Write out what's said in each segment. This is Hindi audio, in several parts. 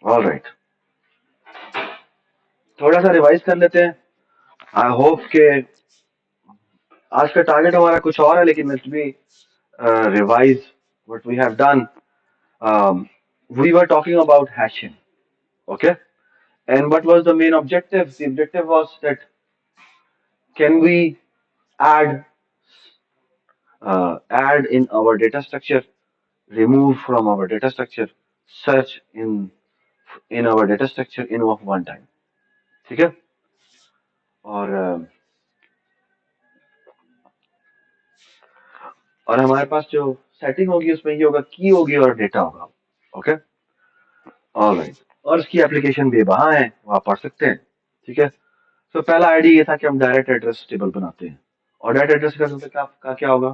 ऑल राइट, थोड़ा सा रिवाइज कर लेते हैं। आई होप के आज का टारगेट हमारा कुछ और है, लेकिन let's be revise what we have done. We were talking about hashing, okay? And what was the main objective? The objective was that can we add add in our data structure, remove from our data structure, search in our data structure in of one time, ठीक है? और हमारे पास जो सेटिंग होगी उसमें ये होगा, की होगी और डेटा होगा, ओके? ऑलराइट, और इसकी एप्लीकेशन भी वहां है, वहां पढ़ सकते हैं, ठीक है? तो पहला आइडिया ये था कि हम डायरेक्ट एड्रेस टेबल बनाते हैं। और डायरेक्ट एड्रेस का क्या होगा,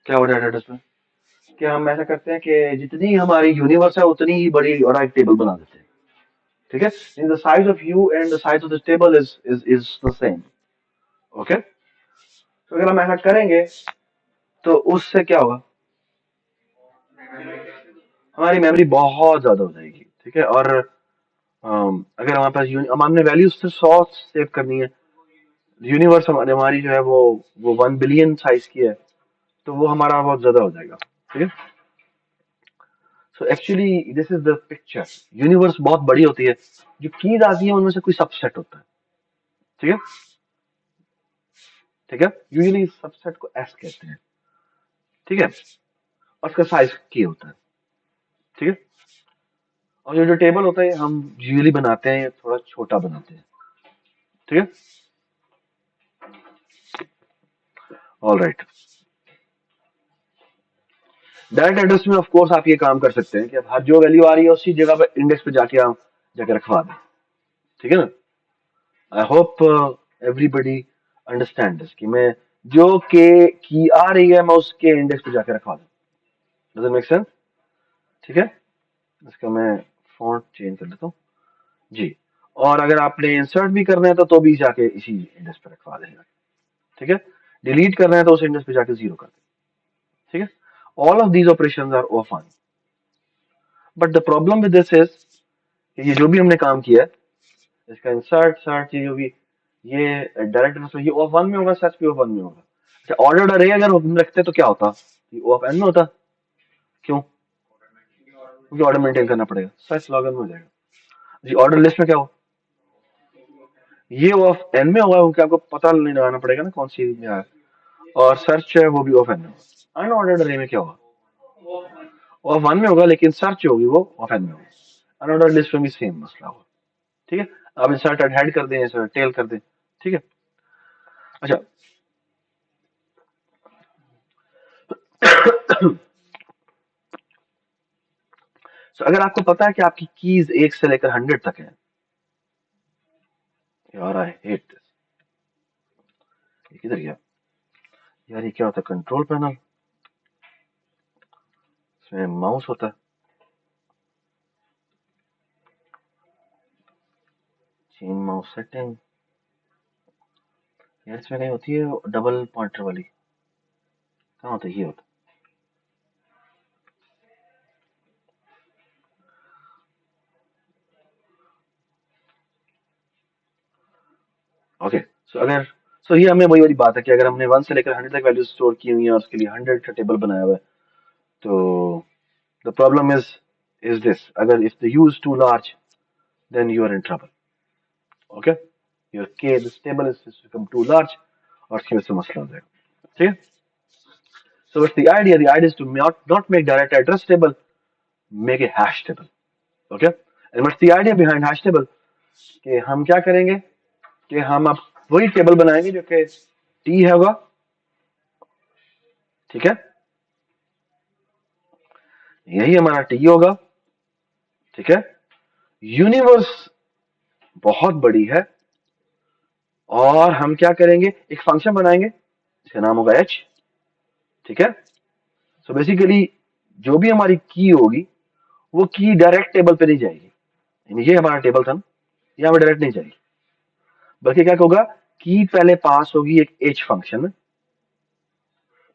क्या होगा डायरेक्ट एड्रेस में? कि हम ऐसा करते हैं कि जितनी हमारी यूनिवर्स है उतनी ही बड़ी और एक टेबल बना देते हैं, ठीक है? In the size of you and the size of the table is the same, okay? तो अगर हम ऐसा करेंगे तो उससे क्या होगा, हमारी मेमोरी बहुत ज्यादा हो जाएगी, ठीक है? और अगर हमारे पास हमने वैल्यूज से 100 सेव करनी है, यूनिवर्स हमारी जो है वो 1 बिलियन साइज की है, तो वो हमारा बहुत ज्यादा हो जाएगा, ठीक है? So actually this is the picture. Universe बहुत बड़ी होती है, जो कीज आती है उनमें से कोई सबसेट होता है, ठीक है? ठीक है, यूजुअली सबसेट को एस कहते हैं, ठीक है? और उसका साइज की होता है, ठीक है? और जो जो टेबल होता है हम यूजुअली बनाते हैं थोड़ा छोटा बनाते हैं, ठीक है? ऑल राइट, डायरेक्ट एड्रेस में ऑफ कोर्स आप ये काम कर सकते हैं कि अब हर जो वैल्यू आ रही है उसी जगह पे इंडेक्स पे जाके आप जाके रखवा दें, ठीक है ना? I hope everybody understand this कि मैं जो के की आ रही है मैं उसके इंडेक्स पे जाके रखवा दूं। Does it make sense? ठीक है, इसका मैं फॉन्ट चेंज कर लेता हूँ जी। और अगर आपने इंसर्ट भी करना है तो भी जाके इसी इंडेक्स पे रखवा देगा, ठीक है? डिलीट करना है तो उस इंडेक्स पे जाके जीरो कर दे, ठीक है? All of these operations are of on, but the problem with this is ये जो भी हमने काम किया है, इसका इंसर्ट सर्च ये जो भी ये डायरेक्ट ये ऑफ वन में होगा, सर्च भी ऑफ वन में होगा। अच्छा, ऑर्डर अरे अगर हम रखते तो क्या होता, ये ऑफ एन में होता, क्यों? क्योंकि ऑर्डर मेंटेन करना पड़ेगा, सर्च लॉग इन में हो जाएगा जी। ऑर्डर लिस्ट में क्या हो, ये ऑफ एन में होगा क्योंकि आपको पता नहीं लगाना पड़ेगा ना कौन सी में आया। और सर्च है वो भी ऑफ एन में होगा। अनऑर्डर्ड अरे में क्या होगा, ऑफ वन में होगा लेकिन सर्च होगी वो ऑफ एन में होगी। अनऑर्डर्ड लिस्ट में भी सेम मसला होगा, ठीक है? आप इंसर्ट हेड कर दें, इंसर्ट टेल कर दें, ठीक है? अच्छा, so, अगर आपको पता है कि आपकी कीज 1 से लेकर 100 तक है, यार आई हेट दिस, ये किधर गया यार, ये क्या होता है? कंट्रोल पैनल, इसमें माउस होता है, चेंज माउस सेटिंग, यार इसमें कहीं होती है डबल पॉइंटर वाली, कहाँ होता है? ये होता है, ओके? सो अगर ये हमें वही वाली बात है कि अगर हमने 1 से लेकर 100 तक वैल्यू स्टोर की हुई है और उसके लिए 100 का टेबल बनाया हुआ है, तो द प्रॉब्लम इज दिस, अगर if the you is too large then you are in trouble, okay? Your के this table is become too large और इसकी वजह से मसला हो जाएगा, ठीक है? So what's the idea? The idea is to not make direct address table, make a hash table. Okay? And what's the idea behind hash table? कि हम क्या करेंगे कि हम अब वही टेबल बनाएंगे जो कि टी है होगा, ठीक है? यही हमारा टी होगा, ठीक है? यूनिवर्स बहुत बड़ी है और हम क्या करेंगे, एक फंक्शन बनाएंगे जिसका नाम होगा एच, ठीक है? सो बेसिकली जो भी हमारी की होगी वो की डायरेक्ट टेबल पे नहीं जाएगी, यानी ये हमारा टेबल था ना, यहाँ पे डायरेक्ट नहीं जाएगी, बल्कि क्या होगा, की पहले पास होगी एक एच फंक्शन में,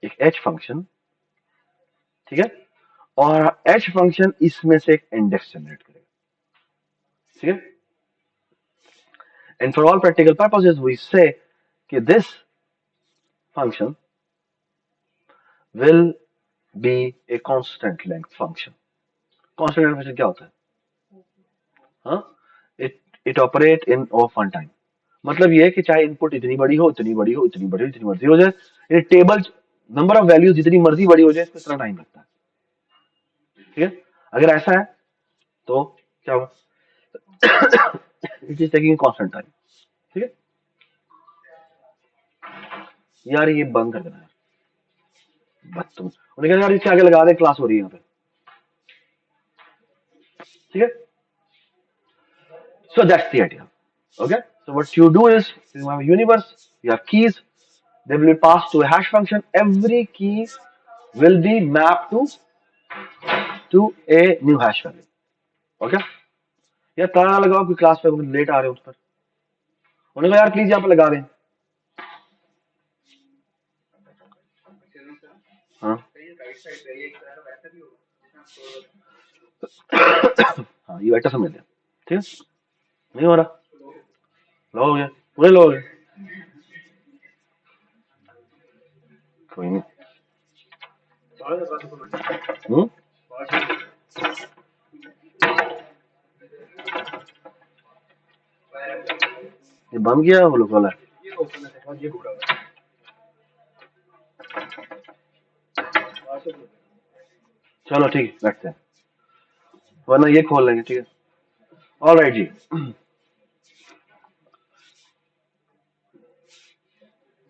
एक एच फंक्शन, ठीक है? और एच फंक्शन इसमें से एक इंडेक्स जनरेट करेगा, ठीक है, and for all practical purposes we say कि this function will be a constant length function. Constant length function क्या होता है? हाँ, it it operate in of one time. मतलब ये है कि चाहे इनपुट इतनी बड़ी हो, इतनी बड़ी हो, इतनी बड़ी हो, इतनी मर्जी हो जाए, ये टेबल नंबर ऑफ वैल्यूज जितनी मर्जी बड़ी हो जाए, इसमें इतना टाइम लगता है। ठीक है, अगर ऐसा है तो क्या होगा? It is taking constant time. ठीक है यार, ये बंद कर देना यार, बदतमीज। उन्हें कहा यार इसके आगे लगा दे, क्लास हो रही है यहाँ पे। ठीक है, so that's the idea. Okay, so what you do is you have a universe, you have keys, they will be passed to a hash function. Every key will be mapped to a new hash value. Okay, या ताला लगाओ कि क्लास पे लेट आ रहे हो उस पर, उन्होंने कहा यार प्लीज यहाँ पे लगा दें। हाँ हाँ, ये वेक्टर समझ लिया। ठीक है, नहीं हो रहा, लो हो गया, पूरे लो हो गए, कोई नहीं। हम्म, ये बंद किया वो लोग वाला। चलो ठीक है, रखते हैं, वरना ये खोल लेंगे। ठीक है, ऑल राइट जी।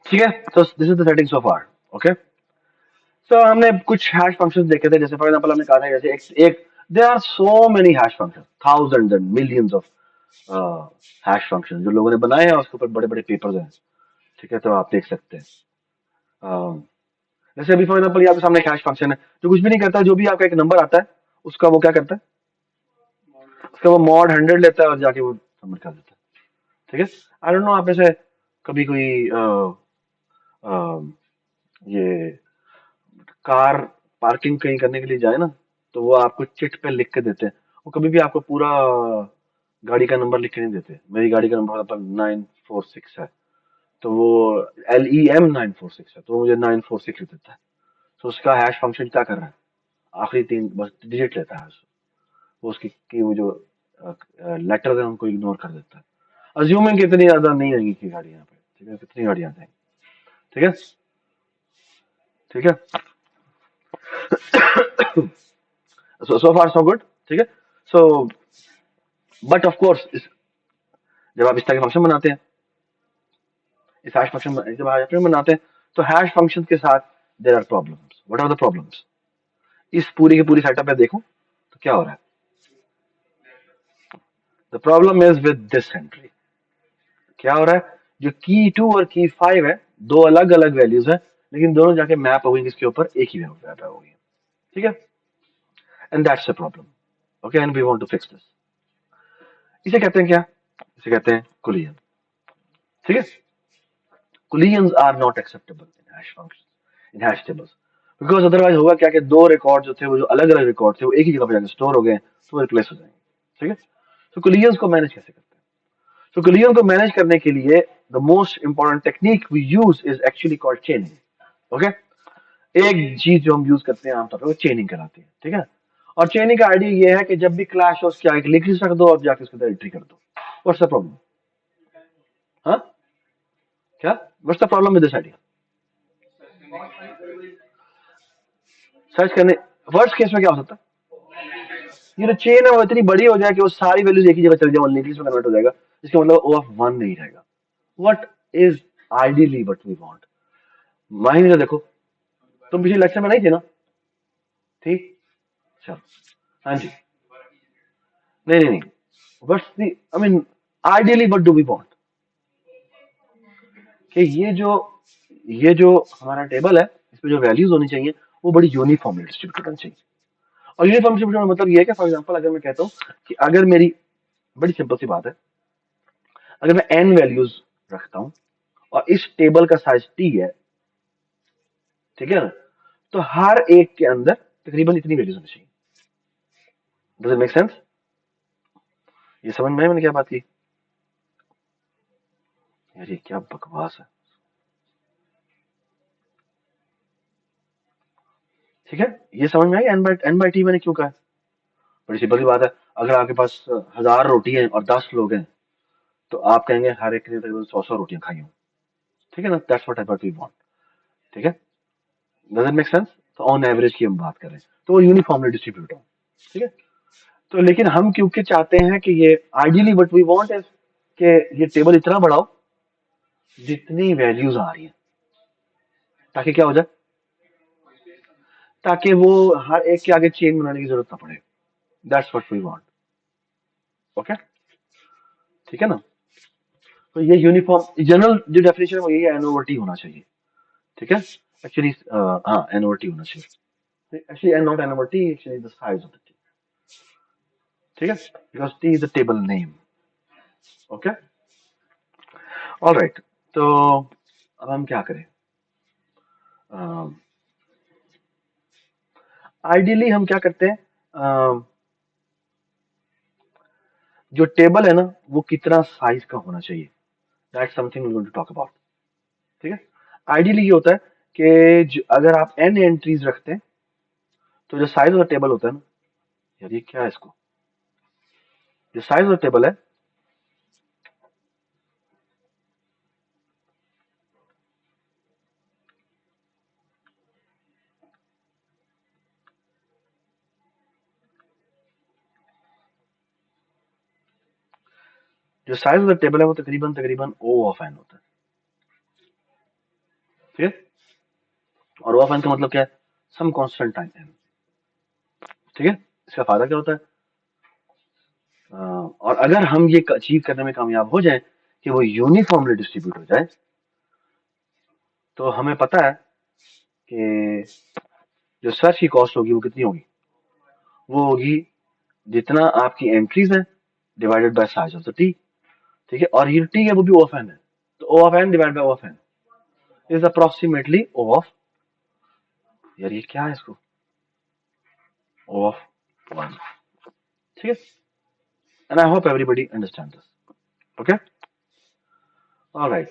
ठीक है, तो this is the setting so far. Okay, so हमने कुछ हैश फंक्शंस देखे थे, जैसे फॉर एग्जांपल हमने कहा था जैसे एक there are so many hash function, thousands and millions of hash function जो लोगों ने बनाए हैं, उसके ऊपर बड़े बड़े पेपर्स हैं। ठीक है, तो आप देख सकते हैं। अम, जैसे अभी फॉर एग्जांपल आपके सामने एक हैश फंक्शन है जो कुछ भी नहीं करता, जो भी आपका एक नंबर आता है उसका वो क्या करता है, उसका वो मॉड 100 लेता है और जाके वो सबमिट कर देता है। ठीक है, आई डोंट नो आप में से कभी कोई ये कार पार्किंग कहीं करने के लिए जाए ना, तो वो आपको चिट पे लिख के देते हैं। वो कभी भी आपको पूरा गाड़ी का नंबर लिख के नहीं देते। मेरी गाड़ी का नंबर पर 946 है, तो वो LEM 946 है, तो वो मुझे 946 लिख देता है। तो उसका हैश फंक्शन क्या कर रहा है, आखिरी तीन बस डिजिट लेता है, वो उसकी की वो जो लेटर है उनको इग्नोर कर देता है, अज्यूमिंग कि इतनी ज्यादा नहीं आएंगी की गाड़ी यहाँ पे। ठीक है, कितनी गाड़ियाँ आ जाएंगी। ठीक है, ठीक है, सो फार सो गुड। ठीक है, सो बट ऑफ कोर्स जब आप इस तरह के फंक्शन बनाते हैं, इस हैश फंक्शन जब हैश फंक्शन बनाते हैं, तो हैश फंक्शन के साथ there are problems. What are the problems? इस पूरी की पूरी सेटअप में देखो तो क्या हो रहा है। The problem is with this entry. क्या हो रहा है, जो की 2 और की 5 है, दो अलग अलग वैल्यूज है, लेकिन दोनों जाके मैप हो गई किसके ऊपर, एक ही मैप हो गई। ठीक है, and that's the problem. Okay, and we want to fix this. इसे कहते हैं क्या, इसे कहते हैं कोलिजन। ठीक है, collisions are not acceptable in hash functions, in hash tables, because otherwise होगा क्या कि दो रिकॉर्ड जो थे, वो जो अलग अलग रिकॉर्ड थे, वो एक ही जगह पर जाकर स्टोर हो गए, तो वो रिप्लेस हो जाएंगे। ठीक है, तो collisions को मैनेज कैसे करते हैं? तो collision को मैनेज करने के लिए the most important technique we use is actually called chaining. Okay, एक चीज जो हम यूज करते हैं आमतौर पर वो चेनिंग कराती है। ठीक है, और चेनिंग का आइडिया ये है कि जब भी क्लैश हो उसकी आगे लिंक रख दो और जाके उसके अंदर एंट्री कर दो। What's the problem? हाँ, क्या what's the problem with this idea? Search करने, वर्स्ट केस में क्या हो सकता है, ये जो चेन है वो इतनी बड़ी हो जाए कि वो सारी वैल्यूज एक ही जगह चल जाए, ओनली इंग्लिश में कन्वर्ट हो जाएगा, इसका मतलब O ऑफ 1 नहीं रहेगा। What is ideally what we want? Mind में देखो, तुम पिछले लेक्चर में नहीं थे ना? ठीक, चलो, हाँ जी, नहीं नहीं नहीं, what's the, I mean ideally what do we want, कि ये जो हमारा टेबल है, इसमें जो वैल्यूज होनी चाहिए वो बड़ी यूनिफॉर्मली डिस्ट्रीब्यूटेड होनी चाहिए। और यूनिफॉर्म डिस्ट्रीब्यूशन का मतलब ये है कि फॉर एग्जांपल अगर मैं कहता हूँ कि अगर मेरी, बड़ी सिंपल सी बात है, अगर मैं n वैल्यूज रखता हूं और इस टेबल का साइज t है, ठीक है ना, तो हर एक के अंदर तकरीबन इतनी वैल्यूज होनी चाहिए। Does it make sense? ये समझ में आई मैंने क्या बात की? यार ये क्या बकवास है। ठीक है, ये समझ में आई एन बाई टी मैंने क्यों कहा है? बड़ी सिंपल सी बात है। अगर आपके पास 1000 रोटी है और 10 लोग हैं, तो आप कहेंगे हर एक ने तकरीबन 100 रोटियां खाई हों। ठीक है ना, दैट्स व्हाट वी वांट। ठीक है, डज इट मेक सेंस? तो ऑन एवरेज की हम बात करें तो वो यूनिफॉर्मली डिस्ट्रीब्यूट हो। ठीक है, तो लेकिन हम क्योंकि चाहते हैं कि ये ideally what we want is कि ये टेबल इतना बड़ा हो जितनी वैल्यूज आ रही हैं, ताकि क्या हो जाए, ताकि वो हर एक के आगे चेन बनाने की जरूरत ना पड़े। That's what we want. Okay, ठीक है ना। तो ये यूनिफॉर्म जनरल जो डेफिनेशन है वो यही है, एन ओवर टी होना चाहिए। ठीक है, एक्चुअली हाँ एन ओवर टी होना चाहिए। Actually an not an over T, actually the size of the T. ठीक है, because T is the table name. Okay, alright. तो अब हम क्या करें? आइडियली हम क्या करते हैं, जो टेबल है ना वो कितना साइज का होना चाहिए, that's something we want to talk about. ठीक है, आइडियली ये होता है कि अगर आप एन एंट्रीज रखते हैं तो जो साइज ऑफ द टेबल होता है ना, यार ये क्या है इसको, जो साइज ऑफ द टेबल है, जो साइज ऑफ द टेबल है वो तकरीबन तकरीबन ओ ऑफ एन होता है। ठीक है, और ओ ऑफ एन का मतलब क्या है, सम कांस्टेंट टाइम एन। ठीक है, इसका फायदा क्या होता है, और अगर हम ये अचीव करने में कामयाब हो जाए कि वो यूनिफॉर्मली डिस्ट्रीब्यूट हो जाए, तो हमें पता है कि जो सर्च की कॉस्ट होगी वो कितनी होगी, वो होगी जितना आपकी एंट्रीज हैं divided by size of the T. ठीक है, और ये टी है वो भी ओ ऑफ एन है, तो O of N divide by O of N is approximately O of, यार ये क्या है इसको, ओ ऑफ 1। ठीक है, and I hope everybody understand this. Okay, alright.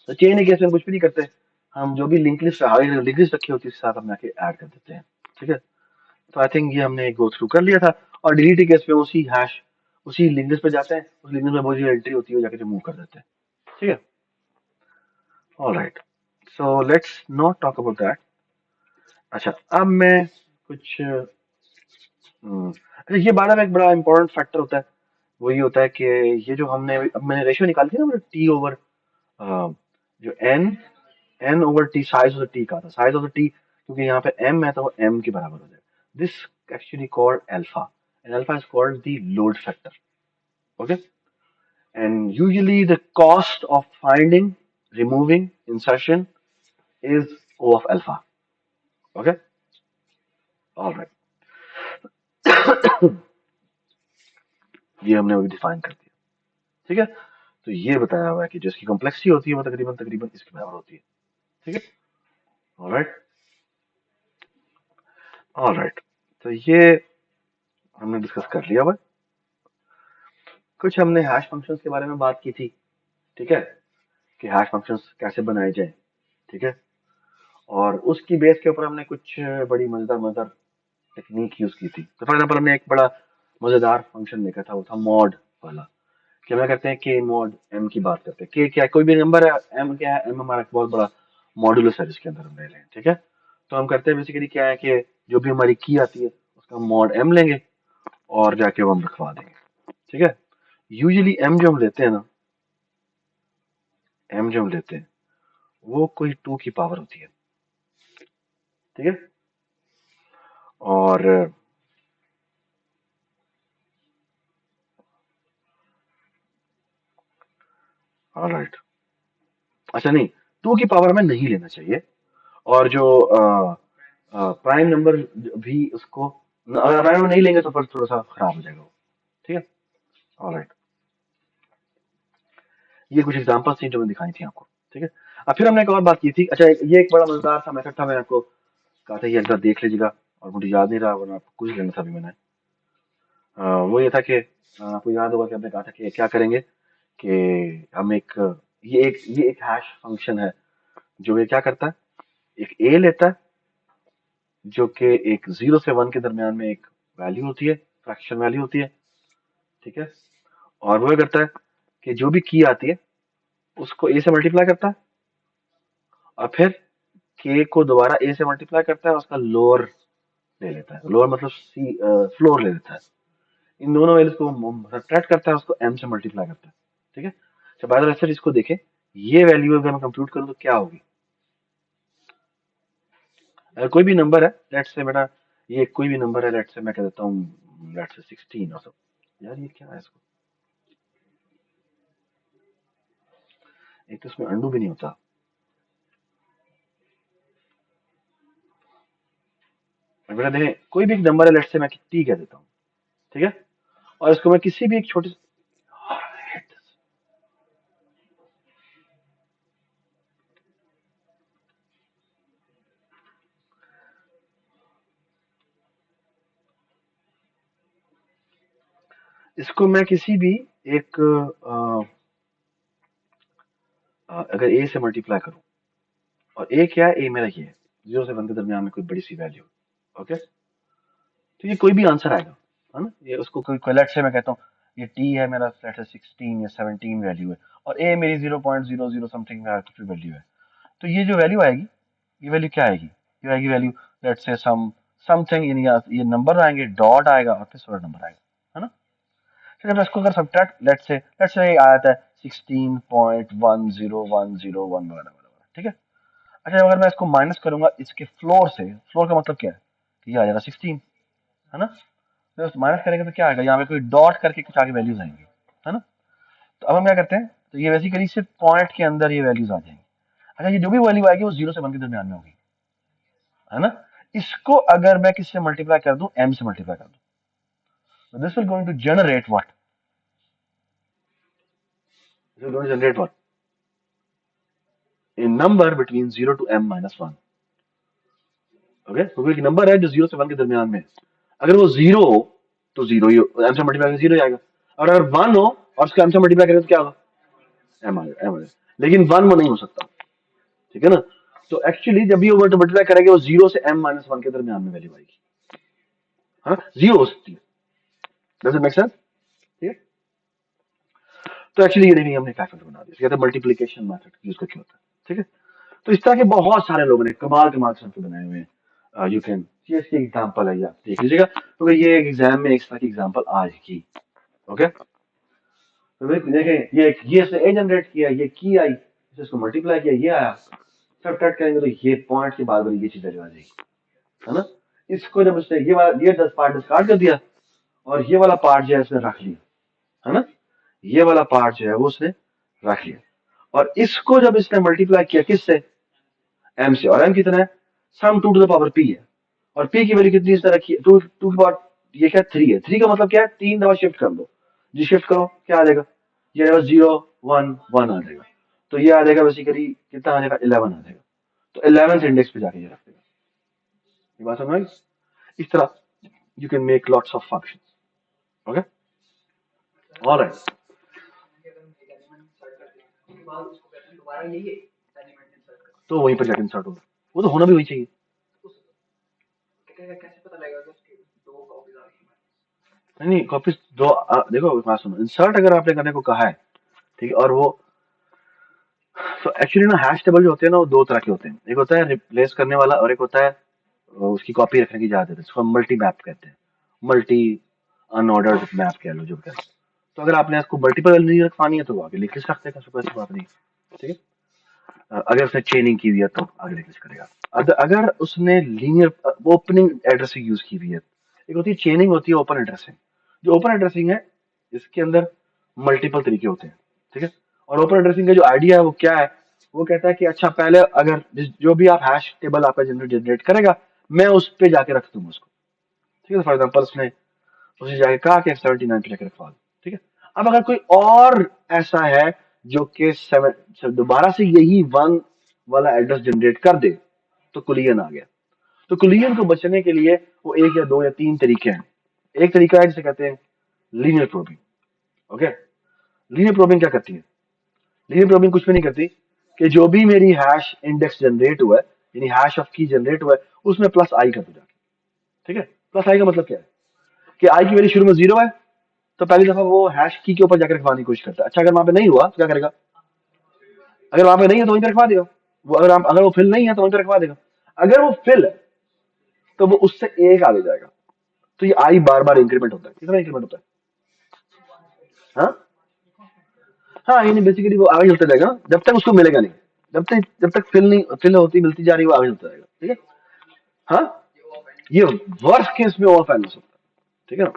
तो चेन केस में कुछ भी नहीं करते, हम जो भी लिंक लिस्ट रखी होती है उसके साथ हम आके ऐड कर देते हैं। ठीक है, तो आई थिंक ये हमने गो थ्रू कर लिया था। और डिलीट केस पे उसी हैश उसी लिंक लिस्ट पे जाते हैं, उस लिंक लिस्ट में वो जो एंट्री होती है वो जाके रिमूव कर देते हैं। ठीक है, alright. So let's not talk about that. अच्छा, अब मैं कुछ अच्छा, ये बारह एक बड़ा इंपॉर्टेंट फैक्टर होता है। वो ये होता है कि ये जो हमने अब मैंने रेशियो निकाली थी ना, मतलब टी ओवर जो N over T, size of the T का था, साइज ऑफ द टी, क्योंकि यहाँ पे एम है तो वो एम के बराबर हो जाए। This actually called alpha, and alpha is called the load factor. Okay, and usually the cost of finding, removing, insertion is O of alpha. Okay, alright. ये हमने अभी डिफाइन कर दिया। ठीक है, तो ये बताया हुआ है कि जो इसकी कॉम्प्लेक्सिटी होती है वो तकरीबन तकरीबन इसके बराबर होती है। ठीक है, ऑलराइट, ऑलराइट। तो ये हमने डिस्कस कर लिया हुआ है। कुछ हमने हैश फंक्शंस के बारे में बात की थी। ठीक है, कि हैश फंक्शंस कैसे बनाए जाएं। ठीक है, और उसकी बेस के ऊपर हमने कुछ बड़ी मजेदार मजेदार टेक्निक यूज की थी। तो फॉर एग्जाम्पल हमने एक बड़ा मजेदार फंक्शन देखा था, वो था मॉड वाला। कि हम क्या करते हैं, के मॉड एम की बात करते हैं। के क्या है, कोई भी नंबर है, एम क्या है, एम हमारा एक बहुत बड़ा मॉड्यूलस है जिसके अंदर हम ले रहे हैं। ठीक है, तो हम करते हैं बेसिकली क्या है कि जो भी हमारी की आती है उसका मॉड एम लेंगे और जाके वो हम रखवा देंगे। ठीक है, यूजुअली एम जो हम लेते हैं ना, एम जो हम लेते हैं वो कोई 2 की पावर होती है। ठीक है, और ऑलराइट, अच्छा नहीं, 2 की पावर हमें नहीं लेना चाहिए। और जो प्राइम नंबर भी उसको, अगर प्राइम नहीं लेंगे तो फिर थोड़ा सा खराब हो जाएगा वो। ठीक है, ऑलराइट। ये कुछ एग्जांपल्स थी जो मैंने दिखाई थी आपको। ठीक है, अब फिर हमने एक और बात की थी। अच्छा, ये एक बड़ा मजेदार सा मेथड था, मैं आपको कहा था ये एक बार देख लीजिएगा, और मुझे याद नहीं रहा वरना आपको कुछ लेना था अभी मैंने। वो ये था कि आपको याद होगा कि हमने कहा था कि क्या करेंगे कि हम एक ये एक हैश फंक्शन है जो ये क्या करता है, एक ए लेता है जो कि एक 0 से 1 के दरमियान में एक वैल्यू होती है, फ्रैक्शन वैल्यू होती है, ठीक है। और वो क्या करता है कि जो भी की आती है उसको ए से मल्टीप्लाई करता है और फिर के को दोबारा ए से मल्टीप्लाई करता है, उसका लोअर ले लेता है, लोअर मतलब सी फ्लोर ले लेता है, इन दोनों वैल्यूज को सब्ट्रैक्ट करता है, उसको एम से मल्टीप्लाई करता है, ठीक है। अच्छा बाय द वे सर इसको देखें, ये वैल्यू अगर मैं कंप्यूट करूं तो क्या होगी। अगर कोई भी नंबर है, लेट्स से मेरा ये कोई भी नंबर है, लेट्स से मैं कह देता हूँ लेट्स से 16 और सब। यार ये क्या है इसको, एक तो इसमें अंडू भी नहीं होता। बेटा देखें कोई भी एक नंबर है, लेट्स से मैं टी कह देता हूँ, ठीक है। और इसको मैं किसी भी एक छोटे इसको मैं किसी भी एक अगर ए से मल्टीप्लाई करूं, और ए क्या है, ए मेरा ये है 0 से 1 के दरमियान में कोई बड़ी सी वैल्यू, ओके। तो ये कोई भी आंसर आएगा, है ना। ये उसको कोई लेट से मैं कहता हूँ ये टी है मेरा, लेट से 16 या 17 वैल्यू है, और ए मेरी 0.00 समथिंग कुछ भी वैल्यू है। तो ये जो वैल्यू आएगी, ये वैल्यू क्या आएगी, ये आएगी वैल्यू लेट से समथिंग, यानी ये नंबर आएंगे, डॉट आएगा और फिर सोलह नंबर आएगा, है ना। फिर जब इसको अगर सब्ट्रैक्ट लेट से आया था 16.101011 वगैरह, ठीक है। अच्छा अगर मैं इसको माइनस करूंगा इसके फ्लोर से, फ्लोर का मतलब क्या है कि ये आ जाएगा 16, है ना। तो माइनस करेंगे तो क्या आएगा, यहाँ पे कोई डॉट करके कुछ आगे वैल्यूज आएंगी, है ना। तो अब हम क्या करते हैं, तो ये बेसिकली सिर्फ पॉइंट के अंदर ये वैल्यूज आ जाएंगी। अच्छा ये जो भी वैल्यू आएगी वो 0 से 1 के दरमियान में होगी, है ना। इसको अगर मैं किससे मल्टीप्लाई कर दूं, m से मल्टीप्लाई कर दूं, this will going to generate what, this will going to generate what, a number between 0 to m minus 1, okay. क्योंकि एक नंबर है जो 0 से 1 के दरमियान में है। अगर वो जीरो हो तो जीरो ही एम से मल्टीप्लाई करके जीरो जाएगा, और अगर 1 हो और उसको एम से मल्टीप्लाई करें तो क्या होगा, एम आएगा, एम आएगा। लेकिन 1 वो नहीं हो सकता, ठीक है ना। तो एक्चुअली जब भी वो मल्टीप्लाई करेंगे वो 0 से m-1 के दरमियान में वैल्यू आएगी, हाँ जीरो हो सकती है। डज इट मेक सेंस, ठीक है। तो एक्चुअली ये देखिए हमने फैक्टर बना दिया, कहते हैं मल्टीप्लिकेशन मेथड यूज करके होता है, ठीक है। तो इस तरह के बहुत सारे लोगों ने कमाल कमाल के सर्कल बनाए हुए हैं, यू कैन, ये इसकी एग्जांपल है, आप देख लीजिएगा। तो ये एक एग्जाम में इस तरह की एग्जांपल आएगी, ओके। तो देखें ये इसने ए जनरेट किया, ये की आई, इसको मल्टीप्लाई किया, ये आया, सब कट करेंगे तो ये पॉइंट के बाद वाली ये चीज आ जाएगी, है ना। इसको जब उसने ये 10 पार्ट डिस्कार्ड कर दिया और ये वाला पार्ट जो है उसने रख लिया, है ना। ये वाला पार्ट जो है वो उसने रख लिया, और इसको जब इसने मल्टीप्लाई किया किससे, एम से, और एम कितना है, सम 2 to the power p है, और p की वैल्यू कितनी इसने रखी है, टू की पावर, ये क्या 3 है, 3 का मतलब क्या है, 3 दफा शिफ्ट कर दो जी, शिफ्ट करो क्या आ जाएगा, ये आएगा 0 1 1 आ जाएगा। तो ये आ जाएगा बेसिकली कितना आ जाएगा, 11 आ जाएगा। तो 11th इंडेक्स पे जाके ये रख देगा। ये बात समझ, इस तरह you can make lots of functions, okay. Alright, तो वहीं पर जाके इंसर्ट होगा, वो तो होना भी वही चाहिए। नहीं नहीं कॉपीज दो, देखो बात सुनो, इंसर्ट अगर आपने करने को कहा है, ठीक है, और वो, तो एक्चुअली ना हैश टेबल जो होते हैं ना वो दो तरह के होते हैं, एक होता है रिप्लेस करने वाला और एक होता है उसकी कॉपी रखने की इजाजत है, इसको मल्टी मैप कहते हैं, मल्टी अनऑर्डर्ड मैप कह लो जो कहते हैं। तो अगर आपने इसको मल्टीपल वैल्यू नहीं रखवानी है तो वो आगे लिख सकते हैं, ऐसी बात नहीं, ठीक है। अगर उसने चेनिंग की हुई है तो आगे लिख करेगा। अगर उसने लीनियर ओपनिंग एड्रेसिंग यूज की हुई है, एक होती है चेनिंग, होती है ओपन एड्रेसिंग। जो ओपन एड्रेसिंग है इसके अंदर मल्टीपल तरीके होते हैं, ठीक है। और ओपन एड्रेसिंग का जो आइडिया है वो क्या है, वो कहता है कि अच्छा पहले अगर जो भी आप हैश टेबल आपका जनरेट करेगा, मैं उस पे जाके रख दूंगा उसको, ठीक है। फॉर एग्जाम्पल उसने उसे जाके कहा कि 79 पे जाके रखवा दो, ठीक है। अब अगर कोई और ऐसा है जो कि दोबारा से यही 1 वाला एड्रेस जनरेट कर दे, तो कुलियन आ गया। तो कुलियन को बचने के लिए वो एक या दो या तीन तरीके हैं। एक तरीका है जिसे कहते हैं linear probing. Okay, linear probing क्या करती है? लीनियर प्रोबिंग कुछ भी नहीं करती कि जो भी मेरी हैश इंडेक्स जनरेट हुआ है, यानी हैश ऑफ की जनरेट हुआ है, उसमें प्लस आई कर दो जाके। ठीक है, प्लस आई का मतलब क्या है कि आई की वैल्यू शुरू में 0 है, तो पहली दफा वो हैश की के ऊपर जाकर रखवाने की कोशिश करता है। अच्छा, अगर वहां पे नहीं हुआ तो क्या करेगा? अगर वहां पे नहीं है तो वहीं पे रखवा देगा। वो अगर वो फिल नहीं है तो वहीं पे रखवा देगा। अगर वो फिल है तो वो उससे एक आगे जाएगा। तो ये आई बार बार इंक्रीमेंट होता है। कितना इंक्रीमेंट होता है? हाँ हाँ, यानी बेसिकली वो आगे चलता जाएगा जब तक उसको मिलेगा नहीं। जब तक फिल नहीं फिल होती मिलती जा रही है, वो आगे चलता जाएगा। ठीक है। हाँ, ये वर्स्ट केस में ओवर फाइनेंस होता है। ठीक है ना,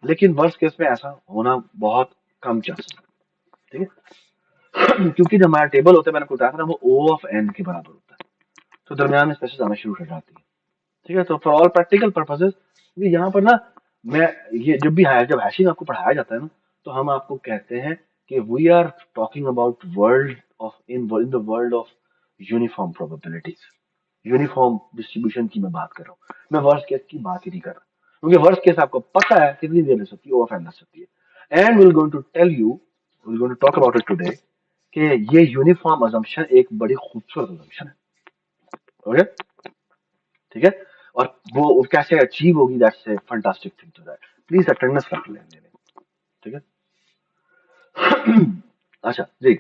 लेकिन वर्स्ट केस में ऐसा होना बहुत कम चांसेस है। ठीक है। क्योंकि जब हमारा टेबल होता है, मैंने आपको बताया था ना, वो ओ ऑफ एन के बराबर होता है, तो दरमियान में स्पेशल आना शुरू कर जाती है। ठीक है, तो फॉर ऑल प्रैक्टिकल पर्पसेस, यहाँ पर ना, मैं ये जब हैशिंग आपको पढ़ाया जाता है ना, तो हम आपको कहते हैं कि we are talking about world of in the world of uniform probabilities, uniform distribution की मैं बात कर रहा हूँ। मैं वर्स्ट केस की बात ही नहीं कर रहा, क्योंकि वर्स्ट केस आपको पता है कितनी देर ले सकती है, ओवर फैल सकती है। And will going to tell you, will going to talk about it today, कि ये यूनिफॉर्म अजम्पशन एक बड़ी खूबसूरत अजम्पशन है। ओके, ठीक है। और वो कैसे अचीव होगी, that's a fantastic thing to that. Please attendance रख लें मेरे। ठीक है। अच्छा जी।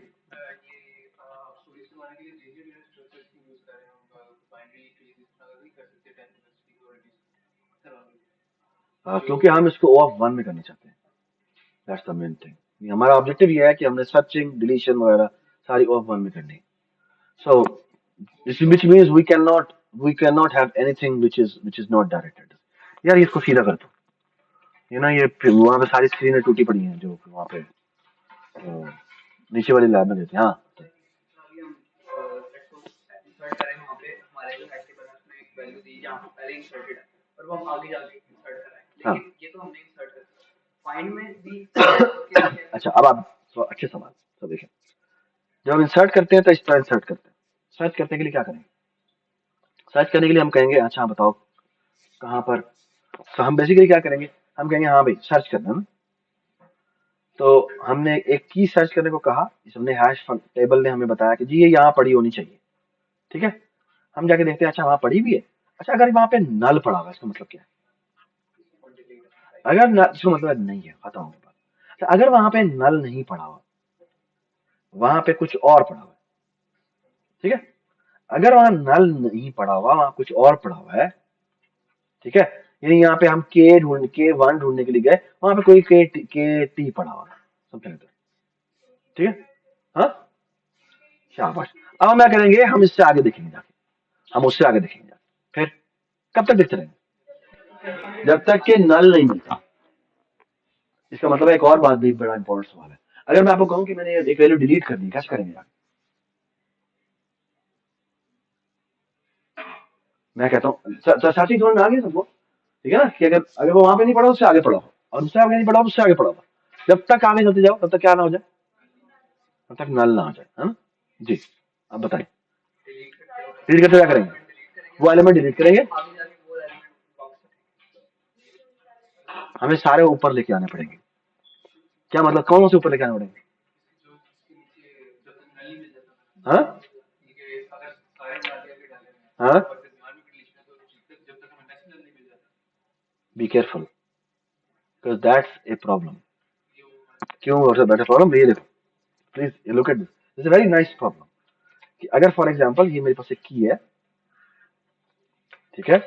क्योंकि हम इसको ओ ऑफ वन में करना चाहते हैं, दैट्स द मेन थिंग। हमारा ऑब्जेक्टिव ये है कि हमने सर्चिंग डिलीशन वगैरह सारी ओ ऑफ वन में करनी है। सो which means we cannot have anything which is not directed। यार इसको सीधा कर दो। ये ना, ये वहां पे सारी स्क्रीनें टूटी पड़ी हैं जो वहां पे नीचे वाली लैब में देते हैं। हाँ हाँ। अच्छा, अब आप अच्छे सवाल। तो देखिए, जब हम इंसर्ट करते हैं तो इस तरह इंसर्ट करते हैं। सर्च करने के लिए क्या करेंगे? सर्च करने के लिए हम कहेंगे अच्छा बताओ कहाँ पर। तो हम बेसिकली क्या करेंगे, हम कहेंगे हाँ भाई सर्च करना है ना। तो हमने एक की सर्च करने को कहा, हमने हैश टेबल ने हमें बताया कि जी ये यहाँ पड़ी होनी चाहिए। ठीक है, हम जाके देखते हैं अच्छा वहां पड़ी भी है। अच्छा, अगर वहां पे नल पड़ा हुआ है, इसका मतलब क्या है? अगर नल, इसका मतलब नहीं है, खत्म हो गई बात। अच्छा, अगर वहां पे नल नहीं पड़ा हुआ, वहां पे कुछ और पड़ा हुआ है। ठीक है, अगर वहां नल नहीं पड़ा हुआ, वहां कुछ और पड़ा हुआ है। ठीक है, यानी यहाँ पे हम के वन ढूंढने के लिए गए, वहां पे कोई के टी पड़ा हुआ, समथिंग। ठीक है। हाँ, शाबाश। अब हम क्या करेंगे, हम इससे आगे देखेंगे जाके, हम उससे आगे देखेंगे जाके। फिर कब तक देखते रहेंगे? जब तक कि नल नहीं मिलता। इसका मतलब एक और बात भी बड़ा इंपॉर्टेंट सवाल है। अगर मैं आपको कहूं कि मैंने एक वैल्यू डिलीट कर दी, कैसे करेंगे आप? मैं कहता हूँ साथी समझ में आ गया सबको? ठीक है ना, कि अगर अगर वो वहां पे नहीं पड़ा उससे आगे पड़ा हो, और उससे आगे नहीं पड़ा उससे आगे पड़ा हो, जब तक आगे चलते जाओ तब तक क्या ना हो जाए, तब तक नल ना आ जाए, है ना? जी, अब बताएं डिलीट करते क्या करेंगे? वो एलिमेंट डिलीट करेंगे, हमें सारे ऊपर लेके आने पड़ेंगे। क्या मतलब, कौन से ऊपर लेके आने पड़ेंगे? हाँ हाँ, be careful, because that's a problem. क्यों दैट्स ए प्रॉब्लम? ये देखो, please look at this, this is very nice problem. कि अगर फॉर एग्जांपल ये मेरे पास एक की है, ठीक है,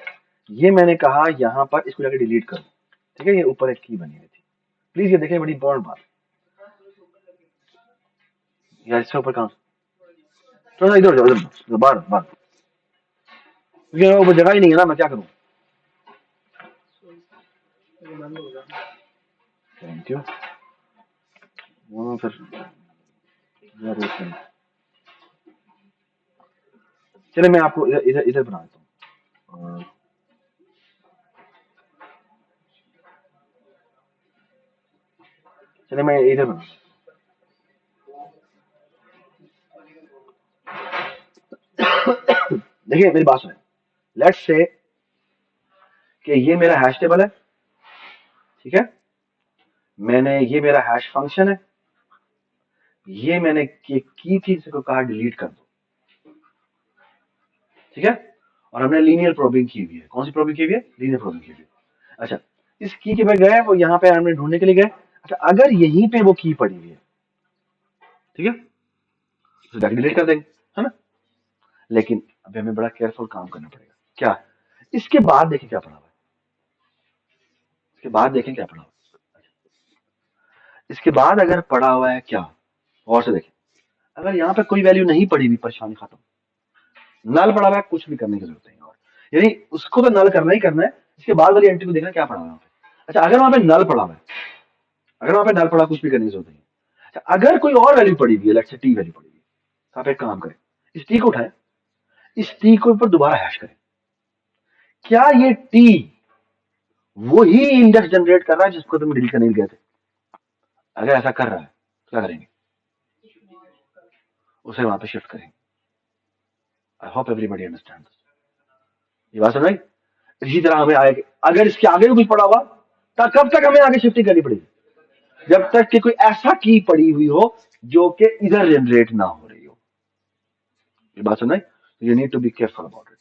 ये मैंने कहा यहाँ पर इसको जाकर डिलीट करो। ठीक है, ये ऊपर एक की बनी हुई थी। प्लीज ये देखें, बड़ी इंपॉर्टेंट बात। यार इससे ऊपर कहाँ? थोड़ा सा इधर जाओ, इधर जाओ, बाहर बाहर, क्योंकि ऊपर जगह ही नहीं है ना, मैं क्या करूँ? Thank you. वो फिर यार एक मिनट। चलिए मैं आपको इधर इधर इधर बना देता हूँ। चलिए मैं इधर बना, देखिए मेरी बात सुने। लेट्स से कि ये मेरा हैश टेबल है। ठीक है, मैंने ये मेरा हैश फंक्शन है, ये मैंने की थी, इसको कहा डिलीट कर दो, ठीक है। और हमने लीनियर प्रोबिंग की हुई है। कौन सी प्रोबिंग की हुई है? लीनियर प्रोबिंग की हुई है। अच्छा, इस की के पे गए, वो यहाँ पे हमने ढूंढने के लिए गए। अच्छा, अगर यहीं पे वो की पड़ी हुई है, ठीक है, तो जाके डिलीट कर देंगे, है ना। लेकिन अभी हमें बड़ा केयरफुल काम करना पड़ेगा। क्या? इसके बाद देखें क्या पड़ा हुआ है, इसके बाद देखें क्या पड़ा हुआ है। इसके बाद अगर पड़ा हुआ है क्या, गौर से देखें। अगर यहाँ पे कोई वैल्यू नहीं पड़ी हुई, परेशानी खत्म। नल पड़ा हुआ है, कुछ भी करने की जरूरत नहीं है। और यानी उसको तो नल करना ही करना है। इसके बाद वाली एंट्री को देखना क्या पड़ा हुआ है वहाँ पे। अच्छा, अगर वहां पे नल पड़ा हुआ है, अगर वहां पे नल पड़ा, कुछ भी करने की जरूरत नहीं है। अच्छा, अगर कोई और वैल्यू पड़ी हुई है, लेट्स से टी वैल्यू पड़ी हुई है, तो आप एक काम करें, इस टी को उठाएं, इस टी को ऊपर दोबारा हैश करें। क्या ये टी वही इंडेक्स जनरेट कर रहा है जिसको तुम डिलीट करने गए थे? अगर ऐसा कर रहा है तो क्या करेंगे? उसे वहां पे शिफ्ट करेंगे। I hope everybody understand. ये बात समझ आई? इसी तरह हमें आएगा, अगर इसके आगे भी कुछ पड़ा हुआ, तो कब तक हमें आगे शिफ्टिंग करनी पड़ेगी? जब तक कि कोई ऐसा की पड़ी हुई हो जो कि इधर जनरेट ना हो रही हो। ये बात समझ आई? You need to be careful about it.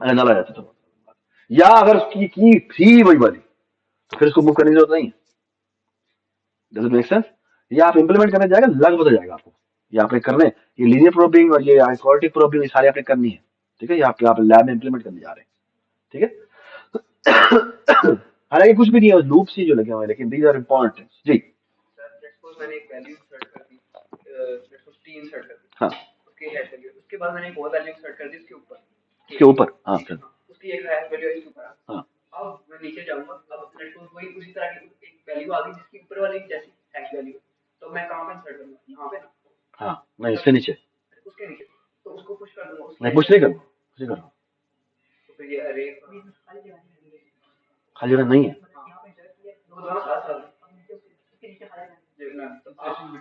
अगर नल आ जाता तो, या अगर उसकी की थी वही वाली, तो फिर उसको मूव करने की जरूरत नहीं है। Does it make sense? ये आप इंप्लीमेंट करने जाएगा, लग बदल जाएगा आपको। ये आपने करने, ये लीनियर प्रोबिंग और ये क्वाड्रेटिक प्रोबिंग, ये सारी आपने करनी है, ठीक है। ये आप लैब में इंप्लीमेंट करने जा रहे हैं, ठीक है। हालांकि कुछ भी नहीं है, लूप सी जो लगे हुए हैं, लेकिन दीज आर इंपॉर्टेंट जी। मैंने एक वैल्यू इंसर्ट कर दी, टी इंसर्ट कर दी, हाँ, उसकी हैश वैल्यू, उसके बाद मैंने एक और वैल्यू इंसर्ट कर दी उसके ऊपर, इसके ऊपर, हाँ चल, उसकी एक हैश वैल्यू इसके ऊपर। हाँ, अब मैं नीचे जाऊंगा, अब लेट्स सपोज वही उसी तरह की एक वैल्यू आ गई जिसकी ऊपर वाली जैसी हैश वैल्यू, तो मैं कहां पे इंसर्ट करूंगा? यहां पे ना? हाँ, नहीं इससे नीचे, उसके नीचे, तो उसको पुश कर दूंगा, नहीं कुछ नहीं करूँगा, कुछ नहीं करूँगा। तो फिर ये अरे खाली जगह नहीं है। वो दोनों साथ साथ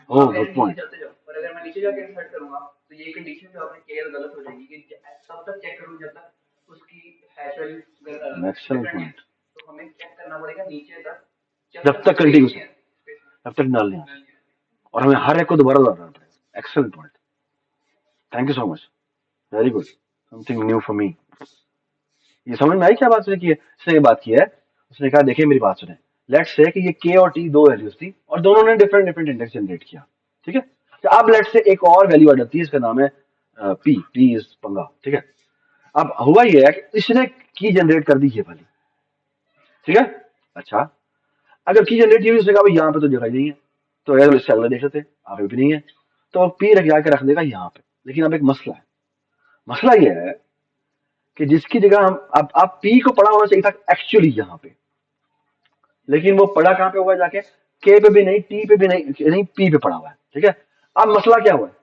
ओह गुड पॉइंट। चलते जाओ। और अगर मैं नीचे जाके इंसर्ट करूंगा, तो ये कंडीशन जो आपने किया है गलत हो जाएगी कि तब तक चेक करूं जब तक उसकी हैश वैल्यू एक्सेलेंट पॉइंट। तो हमें चेक करना पड़ेगा नीचे तक, जब तक कंटिन्यूस है, तब तक डाल दें, और हमें हर एक को दोबारा डालना पड़ेगा। Excellent point, thank you so much, very good, something new for me. ये समझ में आई क्या बात उसने की है? इसने ये बात की है, उसने कहा देखिए मेरी बात सुने, लेट्स से कि ये के और टी दो वैल्यूज थी और दोनों ने डिफरेंट डिफरेंट इंडेक्स जनरेट किया, ठीक है। तो अब लेट्स से एक और वैल्यू आ जाती है, इसका नाम है पी, पी इज पंगा, ठीक है। अब हुआ ये है कि इसने की जनरेट कर दी ये वाली, ठीक है। अच्छा, अगर की जनरेट की हुई, उसने कहा भाई यहाँ पे तो जगह नहीं है, तो यार इससे अगला देख लेते हैं, आगे भी नहीं है, तो पी रख जाके रख देगा यहाँ पे। लेकिन अब एक मसला है, मसला ये है कि जिसकी जगह हम अब पी को पड़ा होना चाहिए था एक्चुअली यहाँ पे, लेकिन वो पड़ा कहाँ पे हुआ है जाके? के पे भी नहीं, टी पे भी नहीं, नहीं पी पे पड़ा हुआ है, ठीक है। अब मसला क्या हुआ है?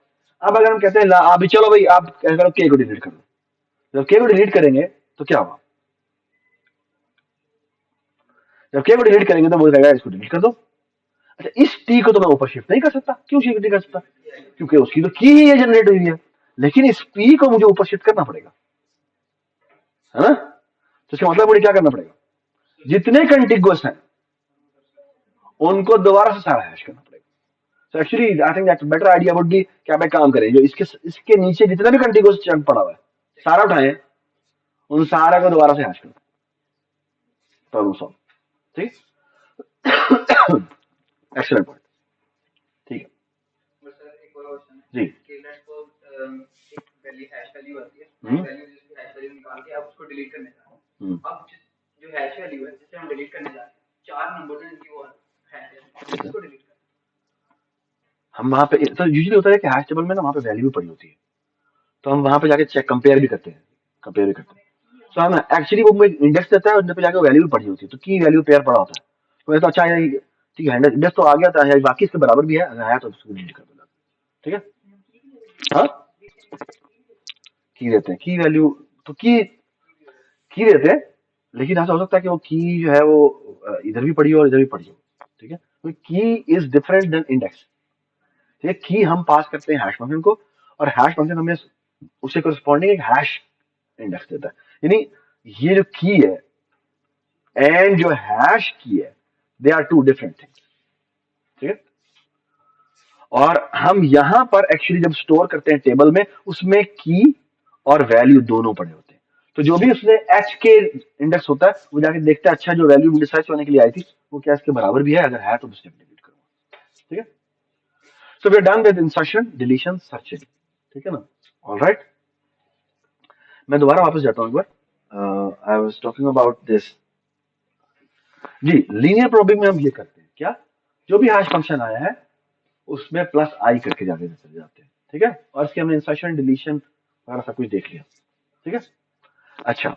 अब अगर हम कहते हैं अभी चलो भाई आप करो के को डिलीट करो, जब के को डिलीट करेंगे तो क्या होगा? जब के को डिलीट करेंगे तो बोल जाएगा इसको डिलीट कर दो। अच्छा, इस टी को तो मैं ऊपर शिफ्ट नहीं कर सकता, क्यों शिफ्ट नहीं कर सकता? क्योंकि उसकी तो की ही जनरेट हुई है, लेकिन इस पी को मुझे ऊपर शिफ्ट करना पड़ेगा, है ना। तो इसका मतलब मुझे क्या करना पड़ेगा? जितने कंटिगुअस हैं उनको दोबारा से सारा हैश करना पड़ेगा। So actually, I think that better idea would be कि आप एक काम करें, जो इसके नीचे जितना भी कंटिगुअस चंक पड़ा हुआ है सारा उठाएं, उन सारा को दोबारा से हैश करें, प्रॉब्लम सॉल्व, ठीक। एक्सीलेंट पॉइंट, ठीक है एक और क्वेश्चन है जी। कि लेट्स सपोज एक वैल्यू हैश वैल्यू आती है, वैल्यू जिसकी हैश वैल्यू निकाल के आप उसको डिलीट करने जा रहे हैं। अब जो हैश वैल्यू है जिसे हम डिलीट करने जा रहे हैं, चार नंबर हैं जिनकी वो हैश है, इसको डिलीट करना। हम वहां पे तो यूजुअली होता है कि हैश टेबल में ना वहां पे वैल्यू भी पड़ी होती है, तो हम वहां पे जाके चेक कंपेयर भी करते हैं, कंपेयर भी करते हैं। तो हम एक्चुअली वो इंडेक्स देता है, उन पे जाके वैल्यू भी पड़ी होती है, तो की वैल्यू पेयर पड़ा होता है। तो ऐसा अच्छा है, ठीक है, इंडेक्स तो आ गया था, बाकी इसके बराबर भी है, अगर है तो उसको डिलीट कर दो, ठीक है। हाँ, की देते हैं, की वैल्यू तो की देते हैं, लेकिन ऐसा हो सकता है कि वो की जो है वो इधर भी पड़ी हो और इधर भी पड़ी हो, ठीक है। तो की इज डिफरेंट देन इंडेक्स, ठीक है। की हम पास करते हैं हैश फंक्शन को, और हैश फंक्शन हमें उसे करस्पॉन्डिंग एक हैश इंडेक्स देता है। यानी ये जो की है एंड जो हैश की है, they are two different things, ठीक है। और हम यहां पर एक्चुअली जब स्टोर करते हैं टेबल में, उसमें की और वैल्यू दोनों पड़े होते हैं। तो जो भी उसमें एच के इंडेक्स होता है वो जाके देखता है, अच्छा जो वैल्यू मुझे सर्च होने के लिए आई थी वो क्या इसके बराबर भी है, अगर है तो मैं स्टेप डिलीट करूंगा, ठीक है। So we are done with insertion, deletion, searching, ठीक है ना। ऑलराइट, मैं दोबारा वापस जाता हूं एक बार। I was talking about this. जी, लीनियर प्रोबेबिलिटी में हम ये करते हैं क्या, जो भी हैश फंक्शन आया है उसमें प्लस आई करके जाके चले जाते हैं, ठीक है। और इसके हमने इंसर्शन, डिलीशन वगैरह सब कुछ देख लिया, ठीक है। अच्छा,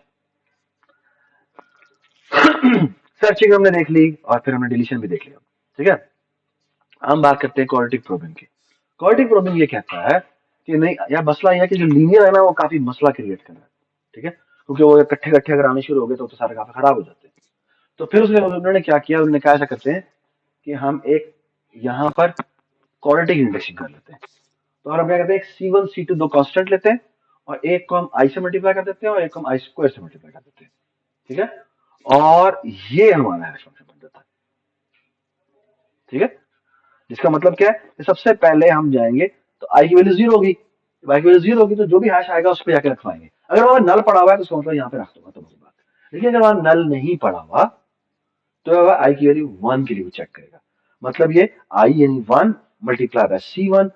सर्चिंग हमने देख ली और फिर हमने डिलीशन भी देख लिया, ठीक है। हम बात करते हैं क्वाड्रेटिक प्रोबिंग की। क्वाड्रेटिक प्रोबिंग ये कहता है कि नहीं यार, मसला यह है कि जो लीनियर है ना वो काफी मसला क्रिएट कर रहा है, ठीक है, क्योंकि वो इकट्ठे इकट्ठे अगर आने शुरू हो गए तो सारे काफी खराब हो जाते हैं। तो फिर उसने उन्होंने क्या किया, उन्होंने कहा ऐसा करते हैं कि हम एक यहाँ पर क्वाड्रेटिक इंडेक्सिंग कर लेते हैं। तो हम क्या करते हैं, एक C1 C2 दो कांस्टेंट लेते हैं और एक को हम आई से मल्टीप्लाई कर देते हैं और एक को हम आई स्क्वायर से मल्टीप्लाई कर देते हैं, ठीक है। और ये हमारा हैश फंक्शन बन जाता है, ठीक है। जिसका मतलब क्या है कि सबसे पहले हम जाएंगे तो आई की वैल्यू 0 होगी, जब आई की वैल्यू 0 होगी तो जो भी हैश आएगा उस पर जाके रखवाएंगे। अगर वहां नल पड़ा हुआ है तो उसका मतलब यहाँ पे रख दूंगा, तो वही बात है। लेकिन अगर वहां नल नहीं पड़ा हुआ तो आई की वैल्यू 1 के लिए चेक करेगा। मतलब ये आई यानी 1 multiply by C1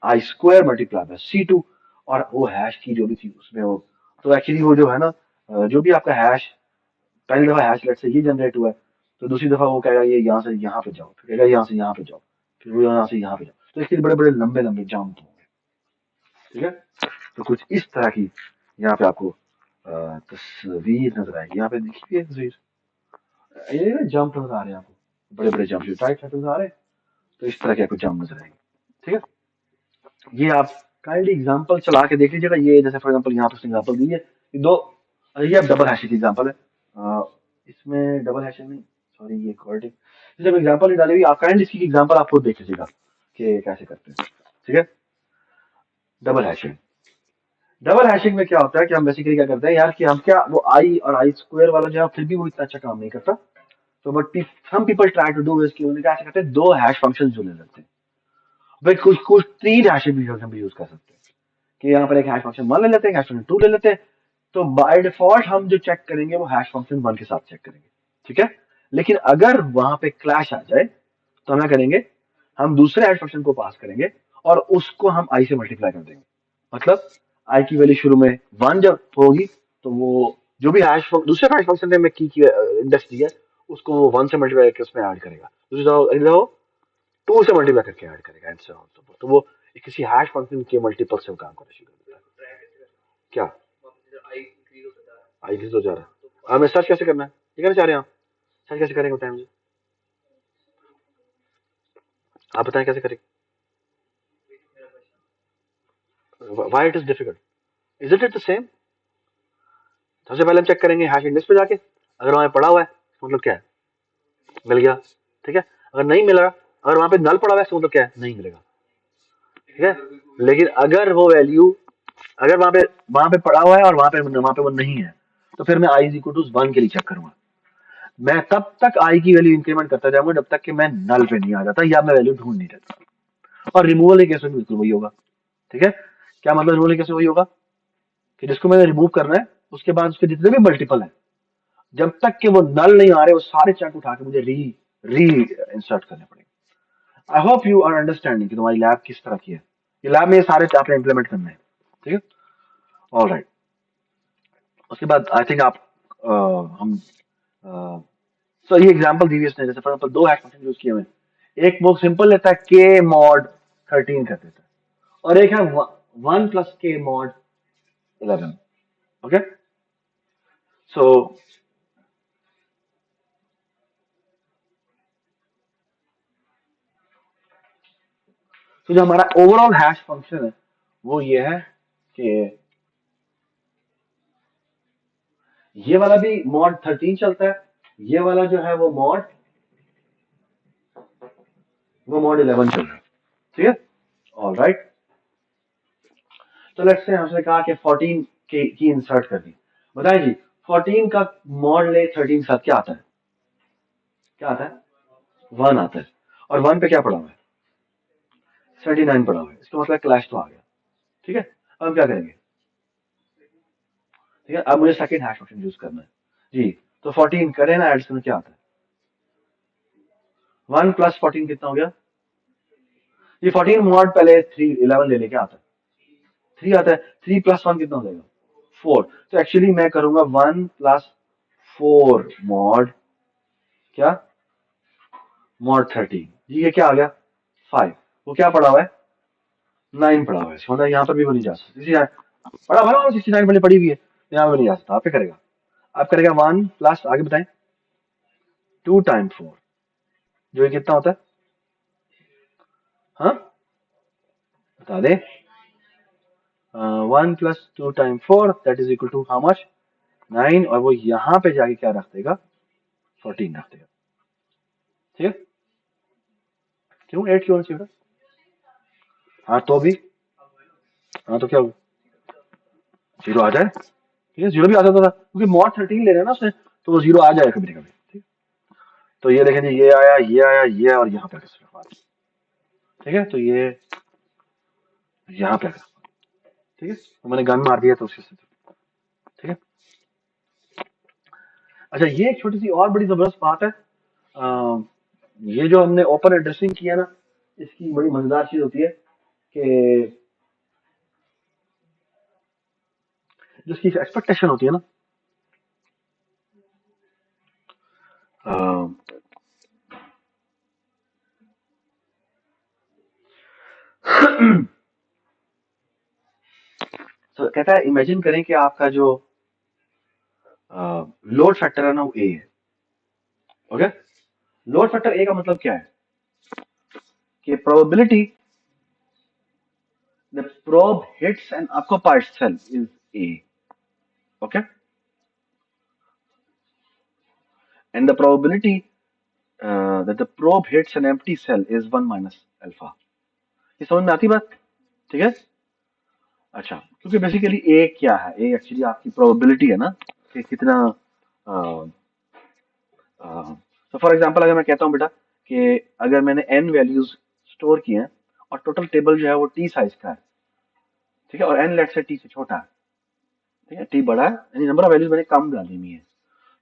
I square multiply by C2, और वो हैश की जो भी थी उसमें वो, तो एक्चुअली वो जो है ना, जो भी आपका हैश पहली दफा हैश लेट से ये जनरेट हुआ है, तो दूसरी दफा वो कहेगा ये यहाँ से यहाँ पे जाओ, फिर कहेगा यहाँ से यहाँ पे जाओ, फिर वो यहाँ से यहाँ पे जाओ, तो इसके बड़े बड़े लंबे लंबे जंप होंगे, ठीक है। तो कुछ इस तरह की यहाँ पे आपको तस्वीर नजर आएगी। यहाँ पे देखिए तस्वीर, ये ना जंप नजर आ रहे हैं आपको, बड़े बड़े जंप जो टाइट नजर आ रहे हैं, तो इस तरह के आपको जंप नजर आएंगे, ठीक है। ये आप काइंडली एग्जांपल चला के देख लीजिएगा। ये जैसे फॉर एग्जांपल यहाँ पे एग्जांपल दी है, ये दो, ये अब डबल हैशिंग की एग्जांपल है। इसमें डबल हैशिंग नहीं, सॉरी ये क्वाड्रेटिक, जब एग्जांपल नहीं डाली हुई, आप काइंडली इसकी एग्जांपल आप खुद देख लीजिएगा कि कैसे करते हैं, ठीक है। डबल हैशिंग, डबल हैशिंग में क्या होता है कि हम बेसिकली क्या करते हैं यार, कि हम क्या वो आई और आई स्क्वायर वाला जो है फिर भी वो इतना अच्छा काम नहीं करता। तो but some people try to do is कि उन्हें क्या करते हैं, दो हैश फंक्शन जो ले लेते हैं। भाई कुछ कुछ तीन हैशिंग फंक्शन भी यूज कर सकते हैं, कि यहाँ पर एक हैश फंक्शन 1 ले लेते हैं, हैश फंक्शन 2 ले लेते हैं। तो बाय डिफॉल्ट हम जो चेक करेंगे वो हैश फंक्शन 1 के साथ चेक करेंगे, ठीक है। लेकिन अगर वहां पे क्लैश आ जाए तो हम क्या करेंगे, हम दूसरे हैश फंक्शन को पास करेंगे और उसको हम आई से मल्टीप्लाई कर देंगे। मतलब आई की वैल्यू शुरू में 1 जब होगी तो वो जो भी हैश दूसरे हैश फंक्शन ने की इंडेक्स दिया है उसको वो 1 से मल्टीप्लाई करके उसमें ऐड करेगा, दूसरा वो 2 से मल्टीप्लाई करके ऐड करेगा एंड सो ऑन। तो वो किसी हैश फंक्शन के मल्टीपल से काम करना शुरू कर देता है। क्या आई इंक्रीज हो जा रहा है, हमें सर्च कैसे करना है, ये कहना चाह रहे हैं आप, सर्च कैसे करेंगे बताएं मुझे, आप बताएं कैसे करेंगे, why it is difficult, is it the same. सबसे पहले हम चेक करेंगे हैश इंडेक्स पे जाके, अगर वहां पड़ा हुआ है मतलब क्या है, मिल गया, ठीक है। अगर नहीं मिला, अगर वहां पे नल पड़ा हुआ है मतलब क्या है, नहीं मिलेगा, ठीक है। लेकिन अगर वो वैल्यू, अगर वहां पे पड़ा हुआ है और वहां पे वो नहीं है, तो फिर मैं आई इज इक्वल टू 1 के लिए चेक करूंगा। मैं तब तक आई की वैल्यू इंक्रीमेंट करता जाऊंगा जब तक कि मैं नल पे नहीं आ जाता या मैं वैल्यू ढूंढ नहीं रहता। और रिमूवल के केस में बिल्कुल वही होगा, ठीक है। क्या मतलब रिमूवल के केस में वही होगा कि जिसको मैंने रिमूव करना है उसके बाद उसके जितने भी मल्टीपल है, जब तक कि वो नल नहीं आ रहे वो सारे चंक उठा के मुझे री री इंसर्ट करने पड़ेंगे। I hope you are understanding कि तुम्हारी लैब किस तरह की है। ये लैब में ये सारे आपने इंप्लीमेंट करने हैं, ठीक है। ऑल राइट, उसके बाद आई थिंक आप हम सो ये एग्जांपल दी हुई इसने, जैसे फॉर एग्जांपल दो हैश फंक्शन यूज किए हुए हैं। एक वो सिंपल लेता है के मॉड 13 कर देता है, और एक है 1 प्लस के मॉड 11, ओके। सो जो हमारा ओवरऑल हैश फंक्शन है वो ये है कि ये वाला भी मॉड 13 चलता है, ये वाला जो है वो मॉड 11 चल रहा है, ठीक है। ऑल राइट, तो लेट्स से हमसे कहा कि 14 की इंसर्ट कर दी। बताएं जी, 14 का मॉड ले 13 के साथ क्या आता है, क्या आता है, 1 आता है और 1 पे क्या पड़ा हुआ है, 39 पड़ा हुआ है, इसका मतलब क्लैश तो आ गया। ठीक है, अब हम क्या करेंगे, ठीक है, अब मुझे सेकंड हैश फंक्शन यूज करना है जी। तो 14 करें ना, एडिशन क्या आता है, 1 प्लस 14 कितना हो गया, ये 14 मॉड पहले 3 11 ले लेके आता है, 3 आता है, 3 प्लस 1 कितना हो जाएगा 4। तो एक्चुअली मैं करूंगा 1 प्लस 4 मॉड क्या, मॉड 13 जी, ये क्या आ गया 5, वो क्या पड़ा हुआ है 9 पड़ा हुआ है, इसका मतलब यहाँ पर भी वो नहीं जा सकता, पड़ा हुआ है 69 वाली पड़ी हुई है, यहाँ पर नहीं जा सकता, आप क्या करेगा, आप करेगा 1 प्लस आगे बताएं 2 टाइम 4, जो ये कितना होता है, हाँ बता दे, 1 plus 2 time 4 that is equal to how much 9, और वो यहाँ पे जाके क्या रख देगा 14 रख देगा। ठीक है, क्यों 8 क्यों चाहिए, हाँ तो भी, हाँ तो क्या हो, 0 आ जाए, ठीक है, 0 भी आ जाता था क्योंकि मॉड 13 ले रहे हैं ना उसने, तो वो 0 आ जाए कभी ना कभी। ठीक, तो ये देखें जी, ये आया ये आया ये आया, और यहाँ पे रखा, ठीक है, तो ये यहाँ पे रखा, ठीक है, तो मैंने गन मार दिया तो उसके से, ठीक है। अच्छा, ये एक छोटी सी और बड़ी जबरदस्त बात है, ये जो हमने ओपन एड्रेसिंग किया ना, इसकी बड़ी मजेदार चीज होती है कि जो इसकी एक्सपेक्टेशन होती है ना, तो कहता है इमेजिन करें कि आपका जो लोड फैक्टर है ना वो ए है, ओके। लोड फैक्टर ए का मतलब क्या है कि probability the probe hits an occupied cell is a, okay, and the probability that the probe hits an empty cell is 1 minus alpha। ये समझ में आती बात, ठीक है। अच्छा, क्योंकि बेसिकली ए क्या है, ए एक्चुअली आपकी प्रोबेबिलिटी है ना कि कितना, तो फॉर एग्जांपल अगर मैं कहता हूँ बेटा कि अगर मैंने एन वैल्यूज स्टोर किए हैं और टोटल टेबल जो है वो टी साइज का है, ठीक है, और एन लेट से टी से छोटा है, ठीक है, टी बड़ा है, यानी नंबर ऑफ वैल्यूज मैंने कम डाली हुई है,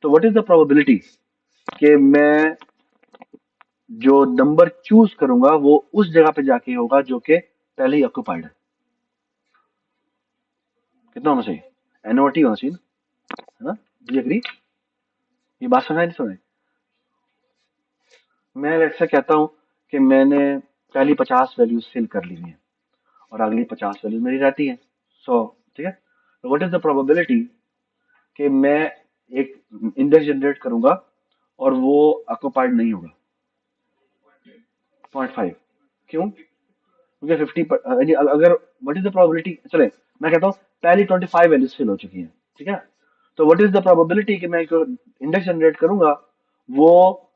तो व्हाट इज द प्रोबेबिलिटी कि मैं जो नंबर चूज करूंगा वो उस जगह पे जाके होगा जो कि पहले ही ऑक्युपाइड है, कितना होना चाहिए, एन ओवर टी होना चाहिए है ना, जी एग्री, ये बात समझ नहीं समझ, मैं लेट्स से कहता हूँ कि मैंने पहली 50 वैल्यूज फिल कर ली हुई हैं और अगली 50 वैल्यूज मेरी रहती हैं 100, ठीक है, तो व्हाट इज द प्रोबेबिलिटी कि मैं एक इंडेक्स जनरेट करूंगा और वो ऑक्युपाइड नहीं होगा, 0.5, क्यों, क्योंकि 50 यानी अगर व्हाट इज द प्रोबेबिलिटी, चले मैं कहता हूँ पहली 25 वैल्यूज फिल हो चुकी हैं, ठीक है, तो व्हाट इज द प्रोबेबिलिटी कि मैं जो इंडेक्स जनरेट करूंगा वो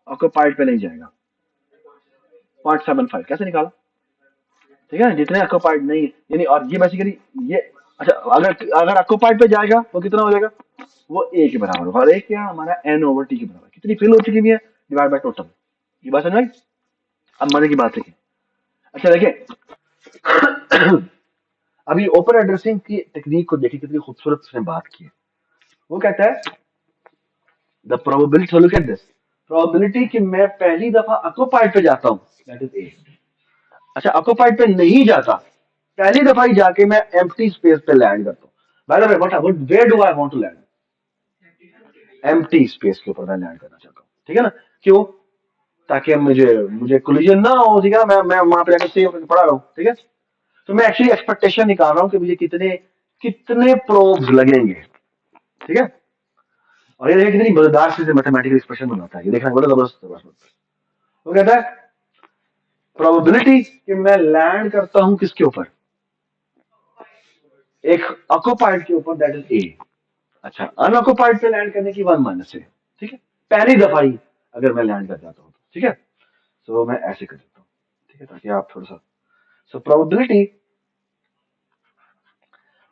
ऑक्युपाइड पे नहीं जाएगा, 0.75, कैसे निकाला, ठीक है, जितने ऑक्युपाइड नहीं है, यानी, और ये बेसिकली ये, अच्छा, अगर अगर ऑक्युपाइड पे जाएगा तो कितना हो जाएगा, वो ए के बराबर होगा, और ए क्या हमारा एन ओवर टी के बराबर, कितनी फिल हो चुकी है डिवाइड बाय टोटल, ये बात समझ में आई? अब मजे की बात देखिए, अच्छा देखिए, अभी ओपन एड्रेसिंग की टेक्निक को देखिए कितनी खूबसूरत उसने बात की है, वो कहता है the probability, look at this, probability कि मैं पहली दफा ऑक्युपाइड पे जाता हूं दैट इज ए, अच्छा ऑक्युपाइड पे नहीं जाता, पहली दफा ही जाके मैं एम्प्टी स्पेस पे लैंड करता हूँ, by the way what where do I want to land, empty space के ऊपर मैं लैंड करना चाहता हूँ, ठीक है ना, क्यों, ताकि मुझे मुझे कोलिजन ना हो, ठीक है, मैं वहां पे जाकर सेव करके पड़ा रहूं, ठीक है, तो मैं एक्चुअली एक्सपेक्टेशन निकाल रहा हूँ कि मुझे कितने कितने प्रोब्स लगेंगे, ठीक है, और ये देखिए कितनी मजेदार से मैथमेटिकल एक्सप्रेशन बनाता है, ये देखना बड़ा जबरदस्त जबरदस्त। वो कहता है प्रोबेबिलिटी कि मैं लैंड करता हूं किसके ऊपर, एक ऑक्युपाइड के ऊपर दैट इज ए, अच्छा अनऑक्युपाइड पे लैंड करने की 1 माइनस है, ठीक है, पहली दफा ही अगर मैं लैंड कर जाता हूँ, ठीक है, तो मैं ऐसे कर देता हूँ, ठीक है, ताकि आप थोड़ा सा, सो प्रोबेबिलिटी,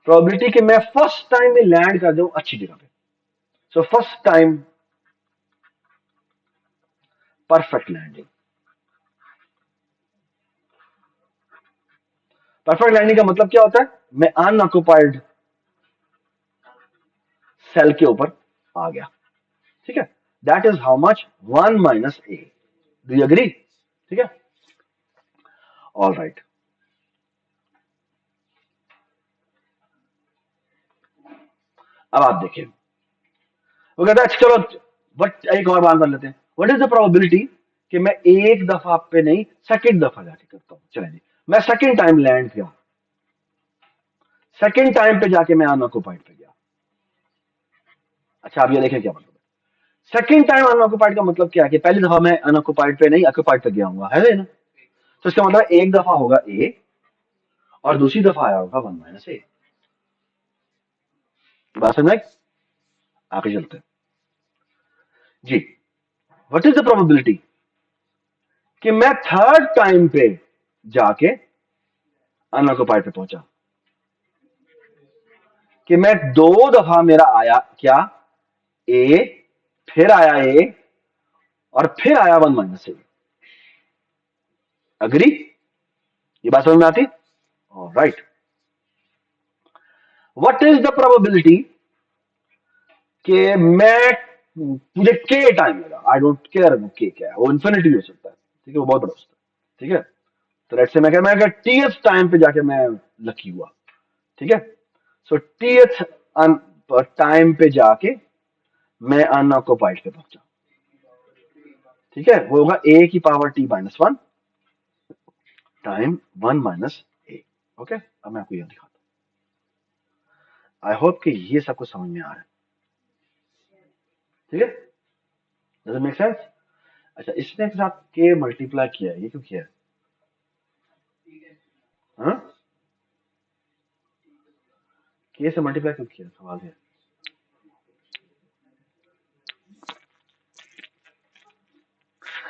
प्रोबेबिलिटी कि मैं फर्स्ट टाइम में लैंड कर जाऊं अच्छी जगह पे, so first time perfect landing, perfect landing का मतलब क्या होता है? मैं अनऑक्युपाइड सेल के ऊपर आ गया, ठीक है। That is how much 1 minus a. Do you agree? ठीक है, ऑल राइट। अब आप देखिए, वो कहता है अच्छा चलो, बट एक और बात कर लेते हैं। व्हाट इज द प्रोबेबिलिटी कि मैं एक दफा पे नहीं सेकंड दफा जाके करता हूं? चले जी, मैं सेकंड टाइम लैंड किया, सेकंड टाइम पे जाके मैं अनऑक्युपाइड पे गया। अच्छा आप ये देखें क्या मतलब है सेकंड टाइम अनऑक्युपाइड का मतलब क्या है कि पहली दफा मैं अनऑक्युपाइड पे नहीं ऑक्युपाइड पे गया हूँ, है ना? तो इसका मतलब एक दफा होगा ए और दूसरी दफा आया होगा 1 माइनस ए। बात समझ में आई? आगे चलते हैं जी। व्हाट इज द प्रोबेबिलिटी कि मैं थर्ड टाइम पे जाके अनऑक्युपाइड पे पहुंचा? कि मैं दो दफा मेरा आया क्या? ए, फिर आया ए और फिर आया 1 माइनस ए। अग्री? ये बात समझ में आती? Right. What is the probability कि मैं मुझे के टाइम लगा, आई डोंट केयर वो के क्या है, वो इन्फिनिटी हो सकता है, ठीक है, वो बहुत बड़ा हो सकता है, ठीक है। तो लेट्स से मैं टीएथ टाइम पे जाके मैं लकी हुआ, ठीक है। सो टीएथ टाइम पे जाके मैं अनऑक्युपाइड पे पहुंचा, ठीक है। वो होगा ए की power T minus 1 time 1 minus A. Okay, अब मैं आपको यह दिखाता हूं। आई होप कि ये सब कुछ समझ में आ रहा है, ठीक है। Does it make sense? अच्छा, इसने के साथ के मल्टीप्लाई किया है, ये क्यों किया है? हाँ, के से मल्टीप्लाई क्यों किया? सवाल है।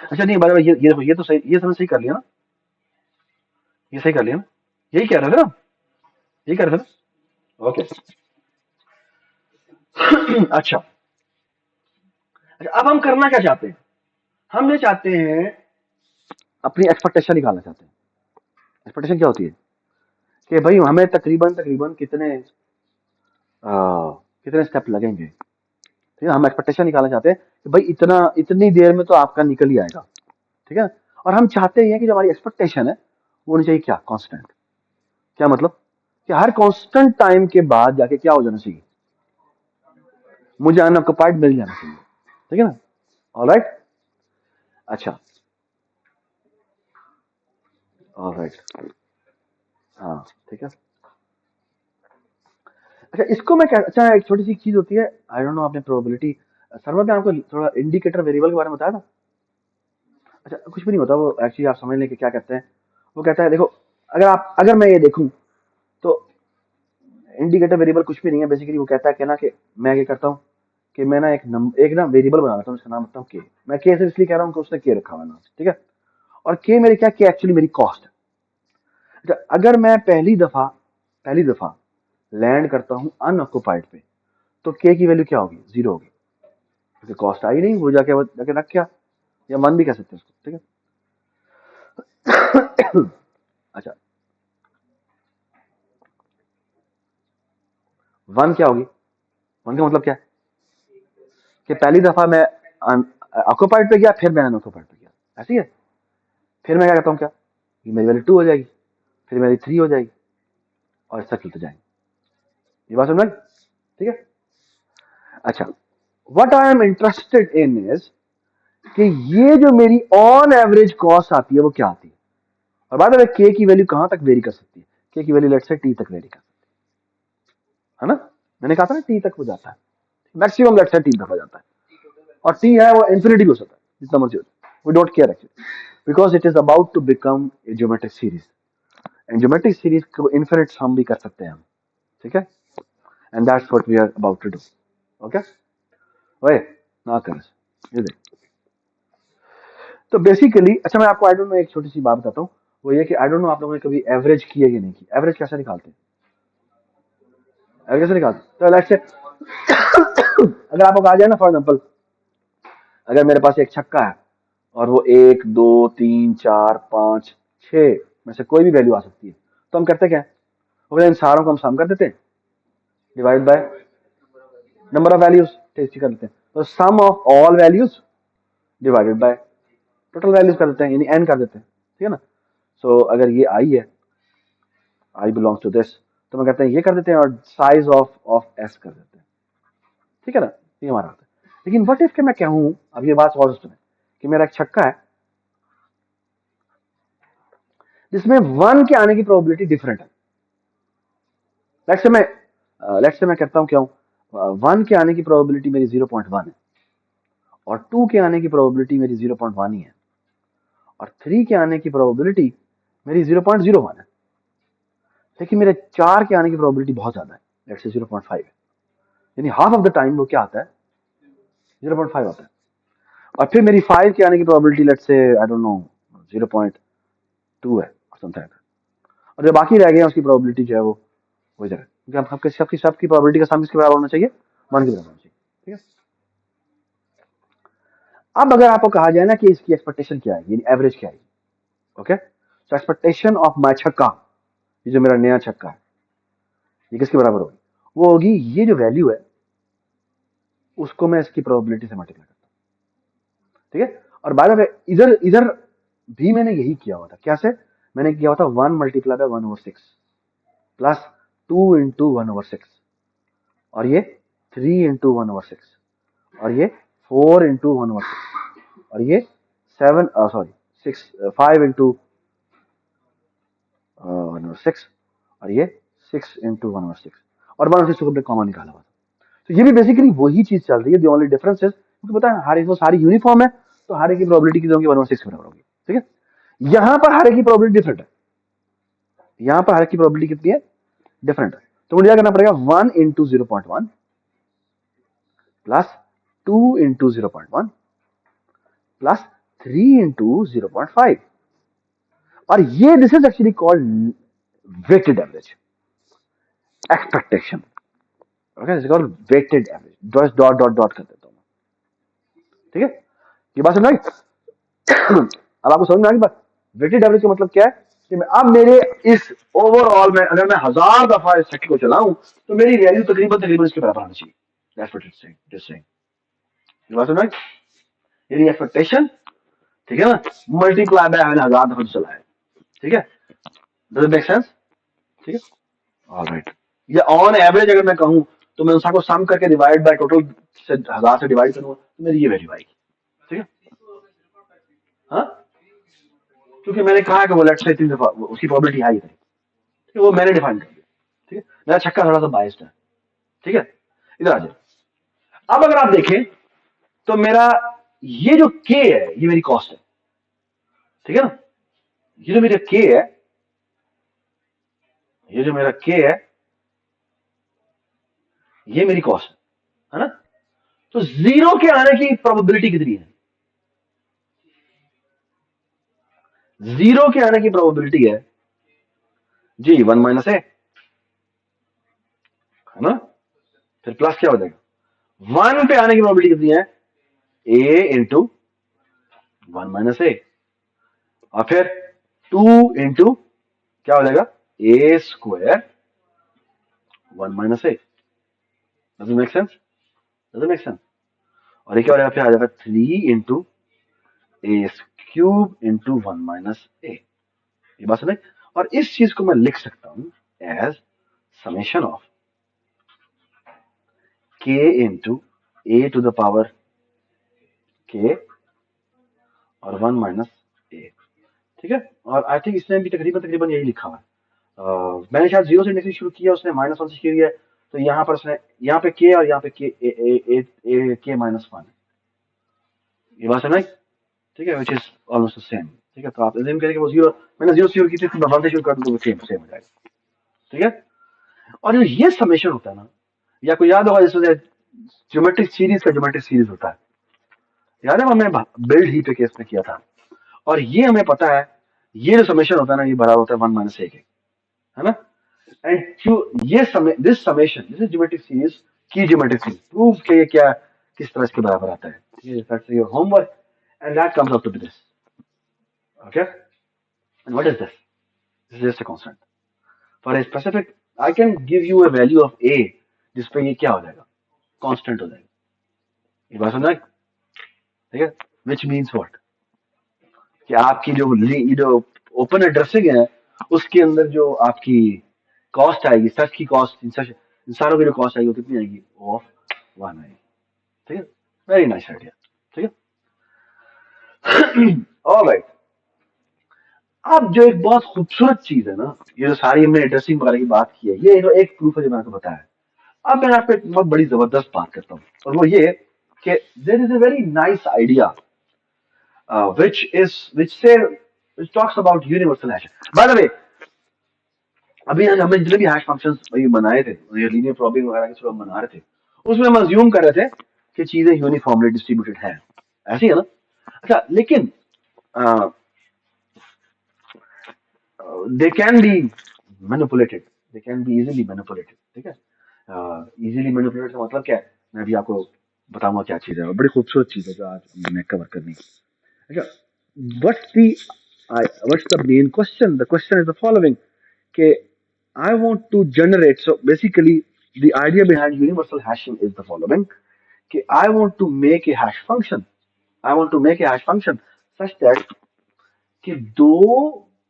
अच्छा नहीं, बाय द वे, ये देखो, ये तो सही, ये समझ सही कर लिया ना? ये सही कर लिया ना? यही कह रहे थे ना? यही कह रहे थे ना? ओके। अच्छा, अब हम करना क्या चाहते हैं? हम ये चाहते हैं, अपनी एक्सपेक्टेशन निकालना चाहते हैं। एक्सपेक्टेशन क्या होती है कि भाई हमें तकरीबन तकरीबन कितने स्टेप लगेंगे, ठीक है। हम एक्सपेक्टेशन निकालना चाहते हैं कि भाई इतना इतनी देर में तो आपका निकल ही आएगा, ठीक है। और हम चाहते हैं कि जो हमारी एक्सपेक्टेशन है वो होनी चाहिए क्या? कांस्टेंट। क्या मतलब? कि हर कांस्टेंट टाइम के बाद जाके क्या हो जाना चाहिए? मुझे अनऑक्युपाइड मिल जाना चाहिए, ठीक है ना? ऑलराइट। अच्छा, ऑलराइट, हाँ, ठीक है। अच्छा, इसको मैं अच्छा, एक छोटी सी चीज होती है, आई डोंट नो आपने प्रोबेबिलिटी, सर्वर ने आपको थोड़ा इंडिकेटर वेरिएबल के बारे में बताया था? अच्छा, कुछ भी नहीं होता वो, एक्चुअली आप समझ लें कि क्या कहते हैं। वो कहता है देखो, अगर मैं ये देखूं तो इंडिकेटर वेरिएबल कुछ भी नहीं है बेसिकली। वो कहता है कि ना कि मैं ये करता हूँ कि मैं ना एक ना वेरिएबल बना लेता हूँ, उसका नाम रखता हूँ के। मैं के से इसलिए कह रहा हूँ कि उसने के रखा हुआ है नाम, ठीक है। और के मेरी क्या, के एक्चुअली मेरी कॉस्ट है। अच्छा, अगर मैं पहली दफा लैंड करता हूँ अनऑक्युपाइड पे, तो के की वैल्यू क्या होगी? 0 होगी, क्योंकि कॉस्ट आई नहीं, वो जाके रख गया, या 1 भी कह सकते हैं उसको, ठीक है। अच्छा, 1 क्या होगी? 1 का मतलब क्या है कि पहली दफा मैं ऑक्युपाइड पे गया, फिर मैं अनऑक्युपाइड पे गया, ऐसी है। फिर मैं क्या करता हूँ, क्या ये मेरी वैल्यू 2 हो जाएगी, फिर मेरी 3 हो जाएगी, और ऐसा चलते जाएंगे। ये बात समझ में आई? ठीक है। अच्छा, what I am interested in is कि ये जो मेरी ऑन एवरेज कॉस्ट आती है वो क्या आती है। और बाद में के की वैल्यू कहां तक वेरी कर सकती है? के की वैल्यू लेट्स से टी तक वेरी कर सकती है ना? मैंने कहा था ना टी तक हो जाता है, मैक्सिमम लेट्स से टी तक हो जाता है। और टी है वो इंफिनिटी भी हो सकता है, जितना मर्जी हो जाए, we don't care actually, because it is about to become a geometric series. And geometric series को इन्फिनिट सम भी कर सकते हैं हम, ठीक है। And that's what we are about to do. Okay, ओए ना कर, ये देख। तो बेसिकली, अच्छा मैं आपको आई डोंट नो एक छोटी सी बात बताता हूँ। वो ये कि आई डोंट नो आप लोगों ने कभी एवरेज की है कि नहीं की। एवरेज कैसे निकालते हैं? एवरेज कैसे निकालते हैं? तो लेट्स से अगर आपको कहा जाए ना, फॉर एग्जांपल, अगर मेरे पास एक छक्का है और वो 1 2 3 4 5 6 में से कोई भी वैल्यू आ सकती है, तो हम करते क्या है, वो इन सारों को हम सम कर देते हैं, divide by number of values, टेस्टी कर देते हैं, तो sum of all values divided by total values कर देते हैं, यानी n कर देते हैं, ठीक है ना। सो अगर ये i है, i बिलोंग्स टू दिस, तो मैं कहते हैं ये कर देते हैं और साइज ऑफ s कर देते हैं, ठीक है ना, ये हमारा होता है। लेकिन व्हाट इफ के मैं कहूं, अब ये बात और सुने, कि मेरा एक छक्का है जिसमें 1 के आने की प्रोबेबिलिटी डिफरेंट है। लेट्स से मैं कहता हूं क्या हूं, 1 के आने की प्रोबेबिलिटी मेरी 0.1 है, और 2 के आने की प्रोबेबिलिटी मेरी 0.1 ही है, और 3 के आने की प्रोबेबिलिटी मेरी 0.01 है। लेकिन मेरे 4 के आने की प्रोबेबिलिटी बहुत ज्यादा है, लेट्स से 0.5 है, यानी हाफ ऑफ द टाइम वो क्या आता है, 0.5 आता है। और फिर मेरी 5 के आने की probability let's say I don't know 0.2 है, समथिंग। और जो बाकी रह गए उसकी प्रोबेबिलिटी जो है वो वही जगह, क्योंकि हम सबकी प्रोबेबिलिटी का सम किसके बराबर होना चाहिए, 1 के बराबर होना चाहिए, ठीक है। अब अगर आपको कहा जाए ना कि इसकी एक्सपेक्टेशन क्या है, यानी एवरेज क्या है, ओके, तो एक्सपेक्टेशन ऑफ माय छक्का, ये जो मेरा नया छक्का है, ये किसके बराबर होगी, वो होगी ये जो वैल्यू है उसको मैं इसकी प्रोबेबिलिटी से मल्टीप्लाई करता हूं, ठीक है। और बाय द वे इधर इधर भी मैंने यही किया हुआ था, क्या से, मैंने किया हुआ था 1 मल्टीप्लाई बाय 1/6 प्लस 2 इंटू 1/6, और ये 3 इंटू 1/6, और ये 4 इंटू 1/6, और ये 7 सॉरी 6 5 इंटू 1/6, और ये 6 इंटू 1/6, और 1/6 को हमने कॉमन निकाला हुआ था। तो ये भी बेसिकली वही चीज चल रही है, द ओनली डिफरेंस इज, क्योंकि पता है हर एक वो सारी यूनिफॉर्म है, तो हर एक की प्रोबेबिलिटी कितनी होगी, 1/6 के बराबर होगी, ठीक है। यहां पर हर एक की प्रोबेबिलिटी डिफरेंट है, यहां पर हर एक की प्रोबेबिलिटी कितनी है, डिफरेंट है। तो मुझे क्या करना पड़ेगा, 1 into 0.1 plus 2 into 0.1 plus 3 into 0.5, और ये this is actually called weighted average expectation, okay, this is called weighted average, dot dot dot dot कर देता हूं, ठीक है। ये बात समझ आई? अब आपको समझ में आ गई बात, वेटेड एवरेज का मतलब क्या है, कि मैं अब मेरे इस ओवरऑल में अगर मैं 1000 दफा इस चक्की को चलाऊं तो मेरी वैल्यू तकरीबन तकरीबन इसके बराबर आनी चाहिए, दैट्स व्हाट इट्स सेइंग। ये बात समझ आई? यानी एक्सपेक्टेशन, ठीक है ना, मल्टीप्लाई बाय 1000 दफा चलाया, ठीक है, डज इट मेक सेंस, ठीक है, ऑलराइट। या ऑन एवरेज अगर मैं कहूं तो मैं उसको सम करके डिवाइड बाय टोटल से 1000 से डिवाइड करूंगा तो मेरी ये वैल्यू आएगी, ठीक है। हाँ, क्योंकि मैंने कहा कि वो लेट्स से 3 दफा उसकी प्रोबेबिलिटी हाई है, ठीक है, वो मैंने डिफाइन कर दिया, ठीक है। मेरा छक्का थोड़ा सा बाइस्ड है, ठीक है। इधर आ जाए, अब अगर आप देखें तो मेरा ये जो के है ये मेरी कॉस्ट है, ठीक है ना, ये जो मेरा के है, ये जो मेरा के है ये मेरी कॉस्ट है ना। तो 0 के आने की प्रोबेबिलिटी कितनी है, 0 के आने की प्रोबेबिलिटी है जी 1 माइनस ए, है ना, फिर प्लस क्या हो जाएगा, 1 पे आने की प्रोबेबिलिटी कितनी है, ए इंटू 1 माइनस ए, और फिर 2 इंटू क्या हो जाएगा, A square 1 minus A, doesn't make sense, doesn't make sense. और ये क्या हो जाएगा, फिर आ जाएगा 3 into A cube into 1 minus A, ये बात समझ। और इस चीज को मैं लिख सकता हूं as summation of K into A to the power K और 1 माइनस ए, ठीक है। और आई थिंक इसने भी तकरीबन तकरीबन यही लिखा हुआ है, मैंने शायद 0 से इंडेक्सिंग शुरू किया, उसने -1 से शुरू किया, तो यहाँ पर उसने यहाँ पे के और यहाँ पे के के -1, ये बात समझ, ठीक है, which is almost the same, ठीक है। तो आप एज्यूम करें कि वो 0, मैंने 0 शुरू की थी, मैं 1 से शुरू कर दूं तो सेम सेम हो जाएगा, ठीक है। और जो ये समेशन होता है ना, या कोई याद होगा जैसे ज्योमेट्रिक सीरीज का ज्योमेट्रिक सीरीज होता है, याद है हमने बिल्ड ही पे केस में किया था, और ये हमें पता है ये जो समेशन होता है ना ये बराबर होता है 1 माइनस ए के, है ना। एंड ये this summation, this is geometric series की ज्योमेट्रिक सीरीज प्रूव के ये क्या किस तरह इसके बराबर आता है, that's your homework, and that comes up to be this, okay. And what is this, this is just a constant, for a specific I can give you a value of A जिसपे ये क्या हो जाएगा, कांस्टेंट हो जाएगा। ये बात समझ, ठीक है, विच मीन्स व्हाट, कि आपकी जो ओपन एड्रेसिंग है उसके अंदर जो आपकी कॉस्ट आएगी, सर्च की कॉस्ट, इन सारों की जो कॉस्ट आएगी वो कितनी आएगी, ऑफ 1 आएगी। ठीक है, वेरी नाइस आइडिया। ठीक है, ऑलराइट। अब जो एक बहुत खूबसूरत चीज है ना, ये जो सारी हमने एड्रेसिंग वगैरह की बात की है, ये जो एक प्रूफ है जो मैंने आपको बताया। अब मैं आपको एक बहुत बड़ी जबरदस्त बात करता हूँ, और वो ये कि there is a very nice idea which talks about universal hash. By the way, अभी हमने जितने भी हैश फंक्शंस बनाए थे, ये लीनियर प्रोबबिंग वगैरह के थ्रू हम बना रहे थे, उसमें हम अज्यूम कर रहे थे कि चीजें यूनिफॉर्मली डिस्ट्रीब्यूटेड हैं, ऐसी है ना। अच्छा, लेकिन they can be manipulated, they can be easily manipulated. ठीक है, इजीली मैनिपुलेटेड का मतलब क्या है, मैं अभी आपको बताऊंगा क्या चीज है, बड़ी खूबसूरत चीज है जो आज मैंने कवर करनी है। अच्छा, what's the what's the main question? The question is the following: कि I want to generate. So basically, the idea behind universal hashing is the following: कि I want to make a hash function. I want to make a hash function such that कि दो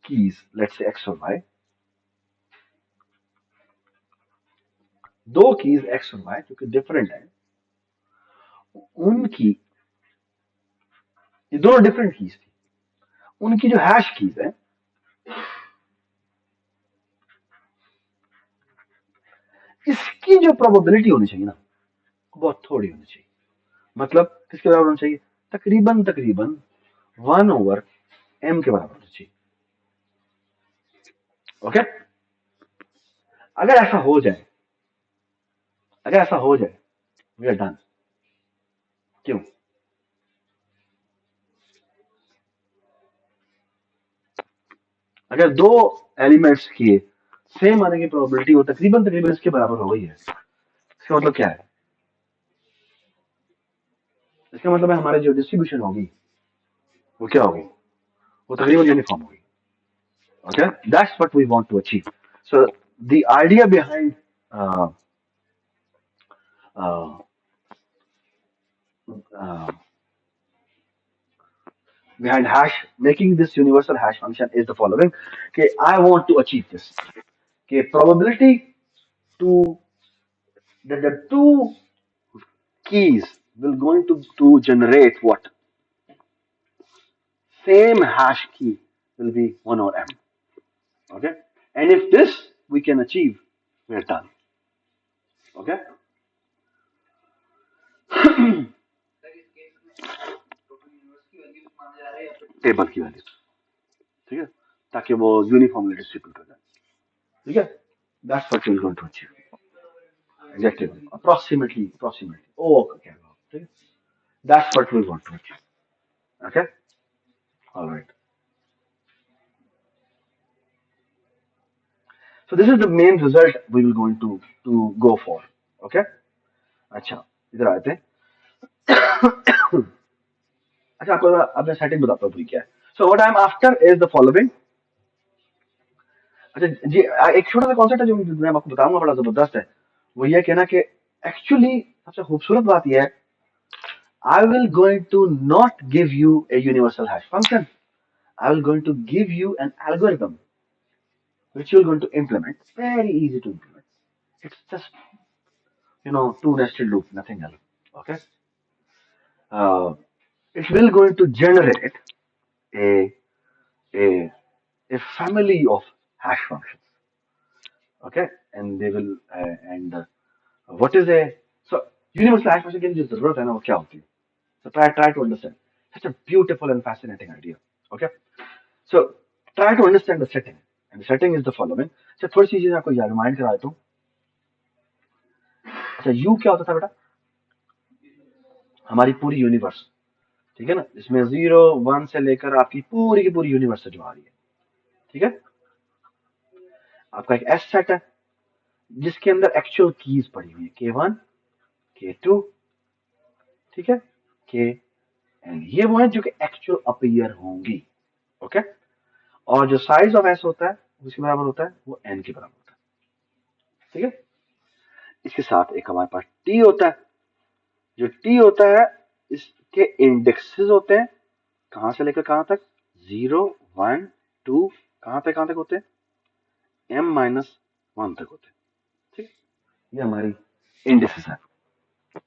keys, let's say x और y, दो keys x और y जो कि different हैं, उनकी, ये दोनों different keys थी, उनकी जो hash keys है, इसकी जो प्रोबेबिलिटी होनी चाहिए ना, बहुत थोड़ी होनी चाहिए। मतलब किसके बराबर होना चाहिए, तकरीबन तकरीबन 1/m के बराबर होना चाहिए। ओके, अगर ऐसा हो जाए, अगर ऐसा हो जाए, वी आर डन। क्यों? अगर दो एलिमेंट्स की सेम आने की प्रोबेबिलिटी वो तकरीबन तकरीबन इसके बराबर हो गई है, इसका मतलब क्या है, इसका मतलब है हमारी जो डिस्ट्रीब्यूशन होगी वो क्या होगी, वो तकरीबन यूनिफॉर्म होगी। Okay, that's what we want to achieve. So the idea behind uh, uh, uh, behind hash, making this universal hash function is the following: okay, I want to achieve this, okay, probability to that the two keys will going to generate what, same hash key will be 1/m. Okay, and if this we can achieve, we're done. Okay. Sir इस केस में टोटल यूनिवर्स की वैल्यूज माने जा रहे हैं या फिर टेबल की वैल्यू, ठीक है, ताकि वो यूनिफॉर्मली डिस्ट्रीब्यूट हो जाए। ठीक है, that's what we going to achieve, exactly, approximately O okay, ठीक है, that's what we want to achieve. Okay, alright, so this is the main result we will going to go for. Okay, अच्छा, इधर आते हैं। अच्छा, आपको अब मैं सेटिंग बताता हूँ पूरी क्या है। सो what I M after is the following. अच्छा जी, एक छोटा सा कॉन्सेप्ट है जो मैं आपको बताऊंगा, बड़ा जबरदस्त है। वो ये कहना कि एक्चुअली सबसे खूबसूरत बात यह है, I will going to not give you a universal hash function. I will going to give you an algorithm which you're going to implement. Very easy to implement. It's just, two nested loop, nothing else. Okay. Uh, it will going to generate a a a family of hash functions. Okay, and they will and what is a, so universal hash function के लिए जो जरूरत है ना वो क्या होती है? So try to understand. Such a beautiful and fascinating idea. Okay. So try to understand the setting. And the setting is the following. अच्छा, थोड़ी सी चीजें आपको याद रिमाइंड करा देता हूँ। अच्छा, यू क्या होता था बेटा, हमारी पूरी यूनिवर्स, ठीक है ना, इसमें 0 1 से लेकर आपकी पूरी की पूरी यूनिवर्स जो आ रही है। ठीक है, आपका एक एस सेट है जिसके अंदर एक्चुअल कीज पड़ी हुई है, K1 K2, ठीक है, के एन, ये वो है जो कि एक्चुअल अपीयर होंगी। ओके, और जो साइज ऑफ एस होता है उसके बराबर होता है वो एन के बराबर होता है। ठीक है। इसके साथ एक हमारे पास टी होता है। जो टी होता है इसके इंडेक्सेस होते हैं कहां से लेकर कहां तक, 0, 1, 2, कहां तक होते हैं, m-1 तक होते हैं। ठीक, ये हमारी इंडेक्सेस है।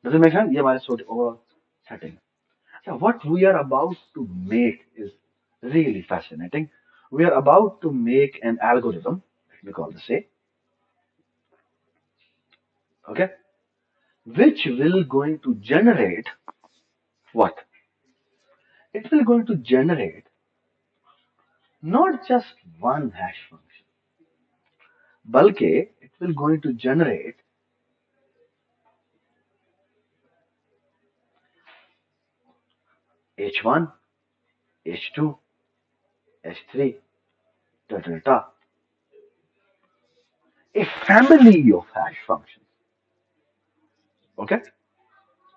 Does it make sense? ये हमारे ओवरऑल सेटिंग है। So what we are about to make is really fascinating. We are about to make an algorithm, let me call this a, okay, which will going to generate what? It will going to generate not just one hash function, बल्कि it will going to generate h1, h2, h3, da da da, a family of hash functions. Okay,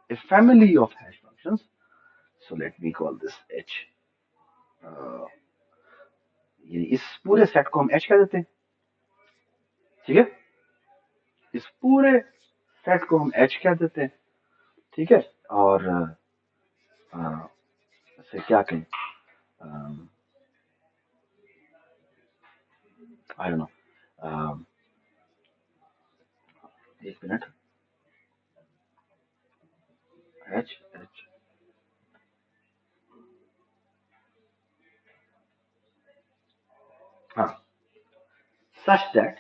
a family of hash functions. So let me call this h. इस पूरे सेट को हम h कह देते हैं। ठीक है, इस पूरे सेट को हम h कह देते हैं। ठीक है, और इसे क्या कहें, आई डोंट नो, एक मिनट, h h, हाँ, सच दैट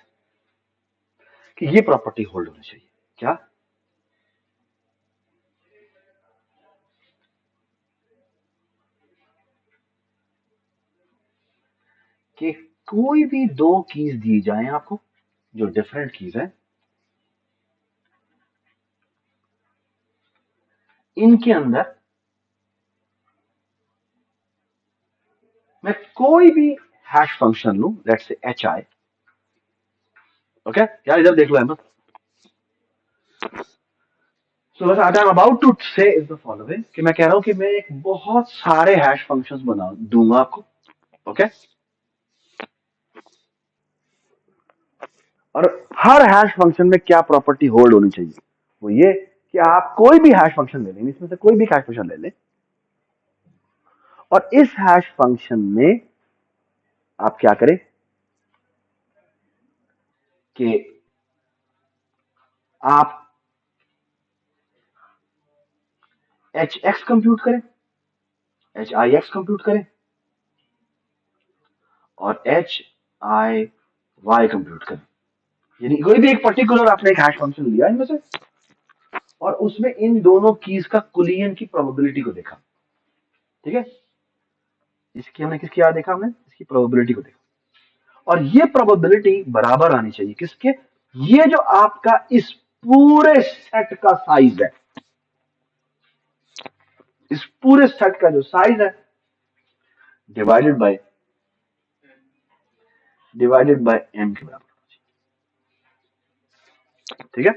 कि ये प्रॉपर्टी होल्ड होनी चाहिए। क्या, कि कोई भी दो कीज दी जाए आपको जो डिफरेंट कीज है, इनके अंदर मैं कोई भी हैश फंक्शन लूं, let's say H I. Okay यार, इधर देख लो Ahmad. So what I am about to say is the following, कि मैं कह रहा हूं कि मैं एक बहुत सारे हैश फंक्शंस बना दूंगा आपको। ओके, और हर हैश फंक्शन में क्या प्रॉपर्टी होल्ड होनी चाहिए, वो ये कि आप कोई भी हैश फंक्शन ले लें, इसमें से कोई भी हैश फंक्शन ले लें, और इस हैश फंक्शन में आप क्या करें कि आप एच एक्स कंप्यूट करें, एच आई एक्स कंप्यूट करें, और एच आई वाई कंप्यूट करें। यानी कोई भी एक पर्टिकुलर आपने एक हैश फंक्शन लिया इनमें से, और उसमें इन दोनों कीज का कुलियन की प्रोबेबिलिटी को देखा। ठीक है, इसकी हमने किसकी याद देखा, हमने इसकी प्रोबेबिलिटी को देखा, और ये प्रोबेबिलिटी बराबर आनी चाहिए किसके, ये जो आपका इस पूरे सेट का साइज है, इस पूरे सेट का जो साइज है डिवाइडेड बाय m के बराबर। ठीक है,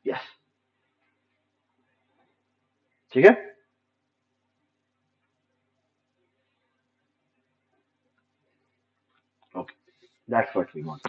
यस, ठीक है, okay, that's what we want.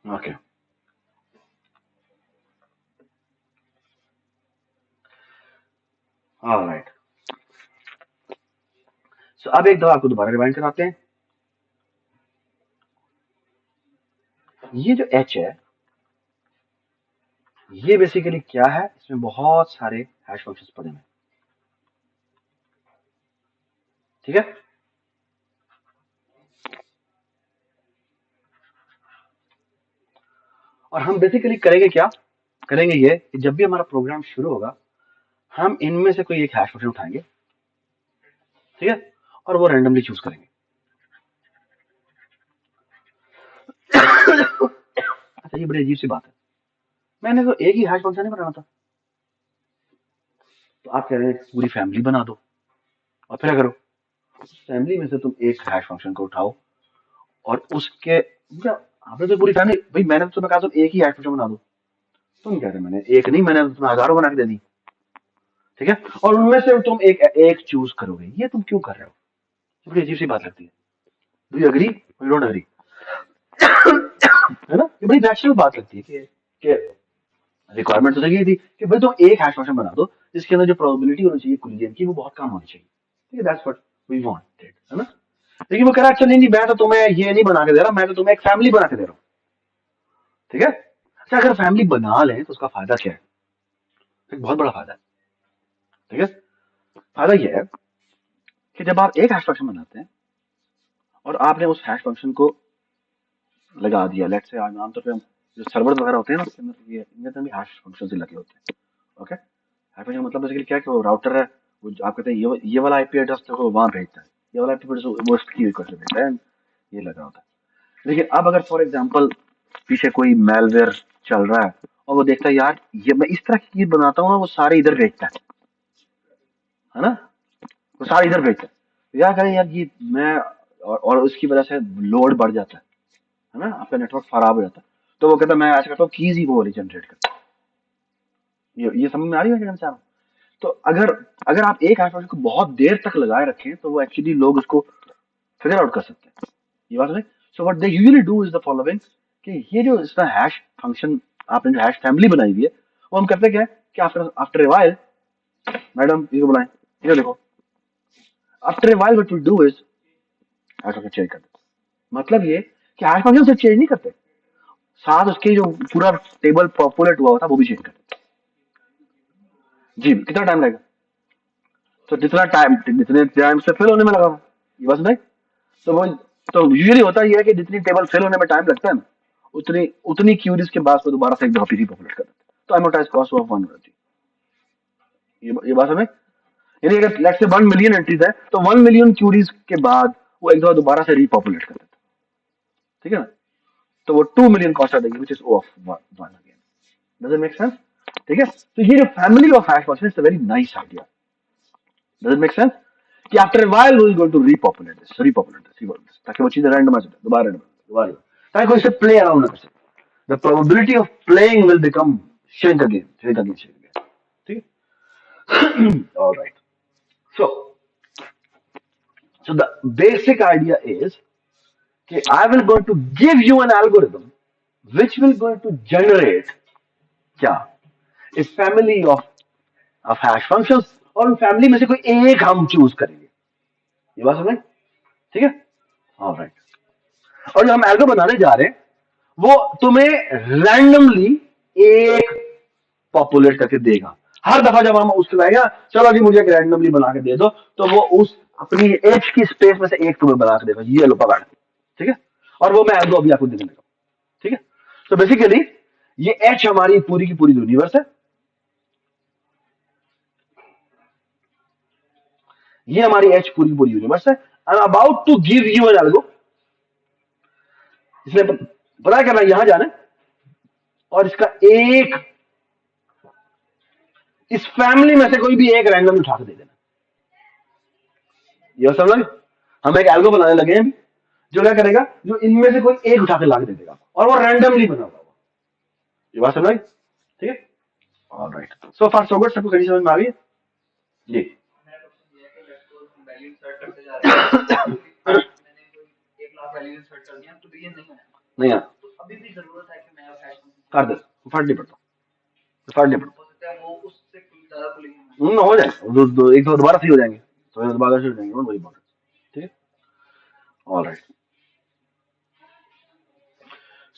Okay, alright. So अब एक दफा आपको दोबारा रिवाइंड कराते हैं। ये जो h है, ये बेसिकली क्या है, इसमें बहुत सारे हैश फंक्शंस पड़े हैं। ठीक है, और हम बेसिकली करेंगे क्या, करेंगे ये कि जब भी हमारा प्रोग्राम शुरू होगा, हम इनमें से कोई एक हैश फंक्शन उठाएंगे। ठीक है, और वो रैंडमली चूज करेंगे। अच्छा, ये बड़ी अजीब सी बात है, मैंने तो एक ही हैश फंक्शन ही बनाना था, तो आप कह रहे हैं पूरी फैमिली बना दो, और फिर क्या करो, फैमिली में से तुम एक हैश फंक्शन को उठाओ और उसके क्या, आपने तो पूरी फैमिली, भाई मैंने तो तुम्हें कहा तुम एक ही हैश फंक्शन बना दो, तुम कह रहे मैंने एक नहीं, मैंने तुम्हें हजारों बना के दे दी, ठीक है, और उनमें से तुम एक एक चूज करोगे, ये तुम क्यों कर रहे हो, ये बड़ी अजीब सी बात लगती है। Do you agree, you don't agree, है ना, ये बड़ी नेचुरल बात लगती है कि रिक्वायरमेंट तो सही थी कि भाई तुम एक हैश फंक्शन बना दो जिसके अंदर जो प्रोबेबिलिटी होनी चाहिए कोलिजन की वो बहुत कम होनी चाहिए, ठीक है, दैट्स व्हाट वी वांटेड, है ना। लेकिन वो कह रहा अच्छा नहीं नहीं, मैं तो तुम्हें ये नहीं बना के दे रहा, मैं तो तुम्हें एक फैमिली बना के दे रहा हूँ, ठीक है। अच्छा, अगर फैमिली बना लें तो उसका फायदा क्या है, एक बहुत बड़ा फायदा है, ठीक है। फायदा ये है कि जब आप एक हैश फंक्शन बनाते हैं और आपने उस हैश फंक्शन को लगा दिया, लेट्स से आमतौर पे हम जो सर्वर वगैरह होते हैं ना उसके अंदर ये इनके अंदर भी हैश फंक्शन से लगे होते हैं, ओके। हैश फंक्शन मतलब बेसिकली क्या है कि वो राउटर है, वो आप कहते हैं ये वाला आईपी एड्रेस तो वहां भेजता है, ये वाला आईपी एड्रेस वो इसकी रिक्वेस्ट भेजता है, ये लगा होता है। लेकिन अब अगर फॉर एग्जांपल पीछे कोई मेलवेयर चल रहा है और वो देखता है यार ये मैं इस तरह की चीज बनाता हूँ ना, वो सारे इधर भेजता है ना, वो सारे इधर भेजता है, तो क्या करें यार ये मैं, और उसकी वजह से लोड बढ़ जाता है ना, आपका नेटवर्क खराब हो जाता है, तो वो कहता है मैं ऐसा करता हूँ कीज ही वो वाली जनरेट करता हूँ। ये समझ में आ रही है क्या चाह रहा हूँ। तो अगर अगर आप एक हैश को बहुत देर तक लगाए रखें तो वो एक्चुअली लोग उसको फिगर आउट कर सकते हैं, ये बात है। So what they usually do is the following, कि ये जो इसका हैश फंक्शन आपने जो हैश फैमिली बनाई हुई है वो हम करते क्या है कि after after a while, madam इसको बुलाएं, ये देखो, after a while what we do is hash function change कर देते, मतलब ये कि हैश फंक्शन सिर्फ चेंज नहीं करते, साथ उसके जो पूरा टेबल पॉपुलेट हुआ था वो भी चेंज कर देते। जी, कितना टाइम लगेगा, तो जितने टाइम से फिल होने में लगा, ये बात नहीं, तो वो तो यूजुअली होता ये है कि जितनी टेबल फिल होने में टाइम लगता है ना, उतनी उतनी क्यूरीज के बाद वो दोबारा से एक दफा पीसी पॉपुलेट कर देते हैं, तो एमोटाइज कॉस्ट ऑफ वन रहती है, ये बात समझ। यानी अगर लेट्स से 1 मिलियन एंट्रीज है तो 1 मिलियन क्यूरीज के बाद वो एक दफा दोबारा से रीपॉपुलेट कर देते हैं, ठीक है ना, तो वो 2 मिलियन कॉस्ट आ जाएगी which is O of one again, does it make sense, ठीक है। तो ये जो family of hash function is a very nice idea, does it make sense, कि after a while we going to repopulate this ताकि वो चीजें रैंडमाइज हो जाए, दोबारा ताकि कोई इसे प्ले अराउंड ना कर सके, the probability of playing will become shrink again, ठीक है। All right, so so the basic idea is that I will going to give you an algorithm which will going to generate क्या, a family of hash functions, और उन फैमिली में से कोई एक हम चूज करेंगे, ये बात समझ, ठीक है। All right, और जो हम एल्गो बनाने जा रहे हैं वो तुम्हें रैंडमली एक पॉपुलेट करके देगा, हर दफा जब हम उसको लाएगा चलो जी मुझे एक रैंडमली बना के दे दो, तो वो उस अपनी एच की स्पेस में से एक तुम्हें बना के देगा, ये लो पकड़, ठीक है, और वो मैं एल्गो अभी आपको देने लगा, ठीक है। तो बेसिकली ये एच हमारी पूरी की पूरी यूनिवर्स है, ये हमारी एच पूरी की पूरी यूनिवर्स है, I am about to give you an algo, इसमें पता है क्या, मैं यहां जाना है और इसका एक, इस फैमिली में से कोई भी एक रैंडम उठा के दे देना, ये समझ, हम एक एल्गो बनाने लगे हैं जो क्या करेगा, जो इनमें से कोई एक उठा के ला के दे देगा और वो रैंडमली बना हुआ, ये बात समझ, ठीक है। ऑलराइट, सो फार सो गुड, सबको कहीं समझ में आ गई है जी। मेरा क्वेश्चन ये है कि लेट्स सपोज हम वैल्यू इंसर्ट करते जा रहे हैं, मैंने कोई 1 लाख वैल्यू इंसर्ट कर दिया तो ये नहीं है, नहीं यार, तो अभी भी जरूरत है कि मैं अब हैश फंक्शन कर दे, फर्क नहीं पड़ता, फर्क नहीं पड़ता, हो सकता है वो उससे कुछ ज्यादा खुलेंगे। हो जाए एक दो दोबारा सही हो जाएंगे, तो दोबारा सही हो जाएंगे, वही बात, ठीक है। Alright,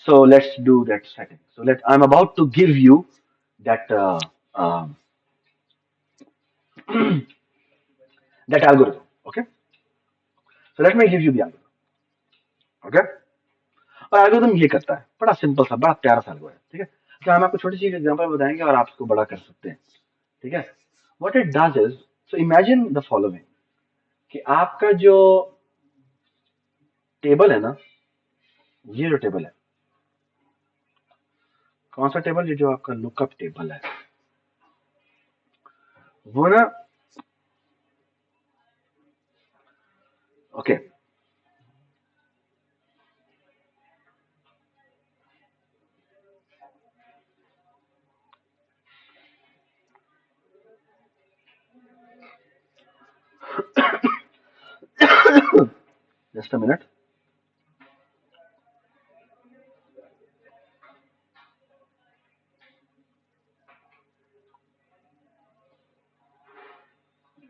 so let's do that setting, so I'm about to give you that that algorithm, okay, so let me give you the algorithm, okay। और एल्गोरिथम ये करता है, बड़ा सिंपल सा बड़ा प्यारा सा एल्गोरिथम, ठीक है। तो हम आपको छोटी सी एग्जांपल बताएंगे और आप इसको बड़ा कर सकते हैं, ठीक है। What it does is, so imagine the following, कि आपका जो टेबल है ना, ये जो टेबल है, कौन सा टेबल? ये जो आपका लुकअप टेबल है, वो ना, okay, just a minute.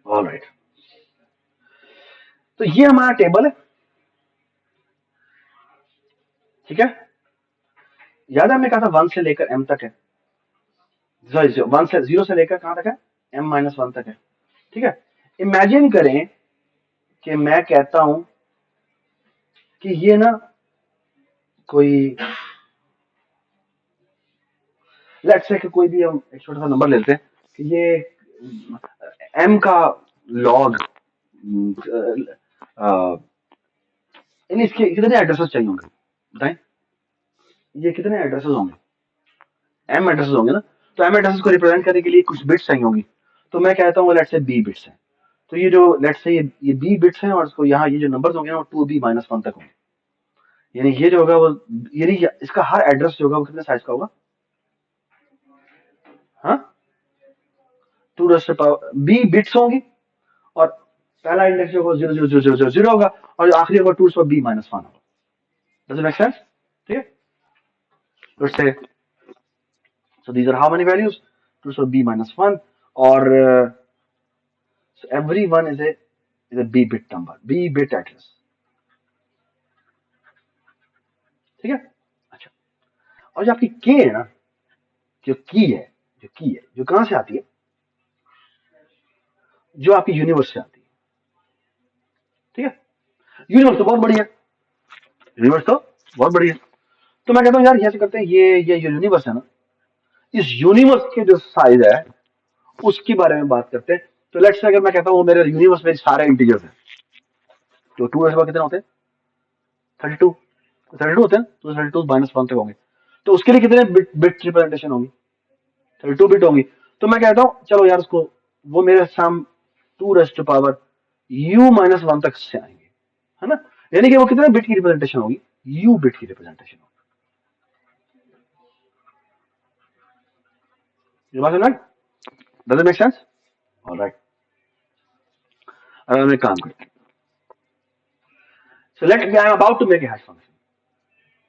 Alright, तो ये हमारा टेबल है, ठीक है. याद है हमने कहा था 1 से लेकर m तक है, सॉरी 1 से 0 से लेकर कहां तक है? m-1 तक है, ठीक है. इमेजिन करें कि मैं कहता हूं कि ये ना कोई, लेट्स से कि कोई भी हम एक छोटा सा नंबर लेते हैं कि ये m का लॉग, इसके कितने एड्रेसेस चाहिए होंगे बताएं? ये कितने एड्रेसेस होंगे? m एड्रेसेस होंगे ना. तो m एड्रेसेस को रिप्रेजेंट करने के लिए कुछ बिट्स चाहिए होंगी. तो मैं कहता हूँ लेट्स से b बिट्स हैं. तो ये जो लेट्स से ये b बिट्स हैं और इसको यहाँ ये जो नंबर्स होंगे ना वो 2b-1 तक होंगे. यानी ये जो होगा वो, यानी इसका हर एड्रेस जो होगा वो कितने साइज का होगा? हाँ, 2 b बिट्स होंगी और पहला इंडेक्स जो होगा 0 होगा और जो आखिरी होगा 2b-1 होगा. Does it make sense? ठीक है. Let's say, so these are how many values? 2b-1 or so every one is a b bit number, b bit address. ठीक है. अच्छा, और जो आपकी k है ना, जो की है, जो कहां से आती है? जो आपकी यूनिवर्स से आती है. ठीक है. यूनिवर्स तो बहुत बड़ी है, यूनिवर्स तो बहुत बड़ी है. तो मैं कहता हूँ यार ऐसे करते हैं, ये यूनिवर्स है ना, इस यूनिवर्स के जो साइज है उसके बारे में बात करते हैं. तो लेट्स से अगर मैं कहता हूँ मेरे यूनिवर्स में सारे इंटीजर्स हैं, तो 2 ऐसे कितने होते हैं? 32. 32 होते हैं, तो 32-1 तक होंगे. तो उसके लिए कितने बिट रिप्रेजेंटेशन होगी? 32 बिट होंगी. तो मैं कहता हूँ चलो यार उसको, वो मेरे साम 2 u-1 तक से आएंगे, है ना. यानी कि वो कितने बिट की रिप्रेजेंटेशन होगी? u बिट की रिप्रेजेंटेशन होगी. ये बात समझ? Does it make sense? Alright. अब हम एक काम करते हैं. So let me, I am about to make a hash function.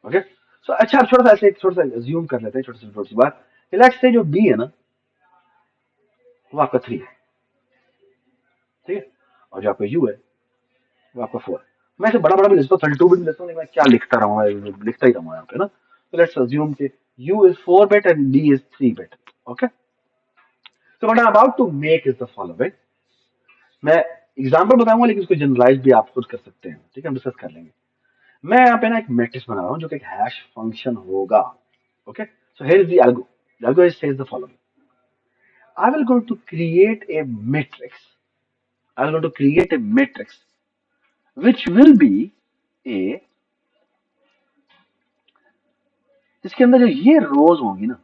Okay. So अच्छा, अब छोटा सा अज्यूम कर लेते हैं, छोटी सी बात. लेट्स से जो b है ना वो आपका 3 है, ठीक है. और जो आपका u है वो आपका 4 है. मैं इसे बड़ा बड़ा भी लिखता हूँ, 32 बिट भी लिखता हूँ, लेकिन मैं क्या लिखता रहूंगा, लिखता ही रहूंगा यहाँ पे ना. तो लेट्स अज्यूम कि u is 4 bit and b is 3 bit. Okay. So what I'm about to make is the following. मैं एग्जाम्पल बताऊंगा लेकिन इसको जनरलाइज भी आप खुद कर सकते हैं, ठीक है. हम डिस्कस कर लेंगे. मैं यहाँ पे ना एक मैट्रिक्स बना रहा हूँ जो कि एक हैश फंक्शन होगा. Okay. So here is the algo. The algo says the following. I will going to create a matrix. I will going to create a matrix which will be a, इसके अंदर जो ये रोज होंगी ना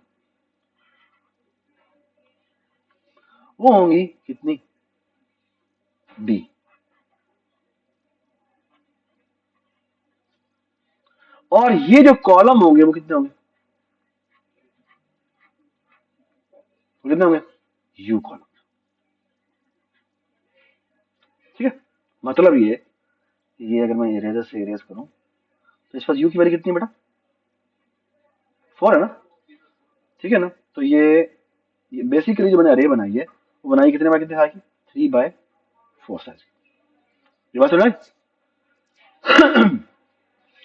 वो होंगी कितनी? b. और ये जो कॉलम होंगे वो कितने होंगे? वो कितने होंगे? u column. ठीक है. मतलब ये अगर मैं इरेजर से इरेज करूं तो इस पास u की वैल्यू कितनी है बेटा? 4 है ना. ठीक है ना. तो ये बेसिकली जो मैंने अरे बनाई है वो बनाई कितने बाय कितने साइज की? 3/4 साइज. ये बात समझ?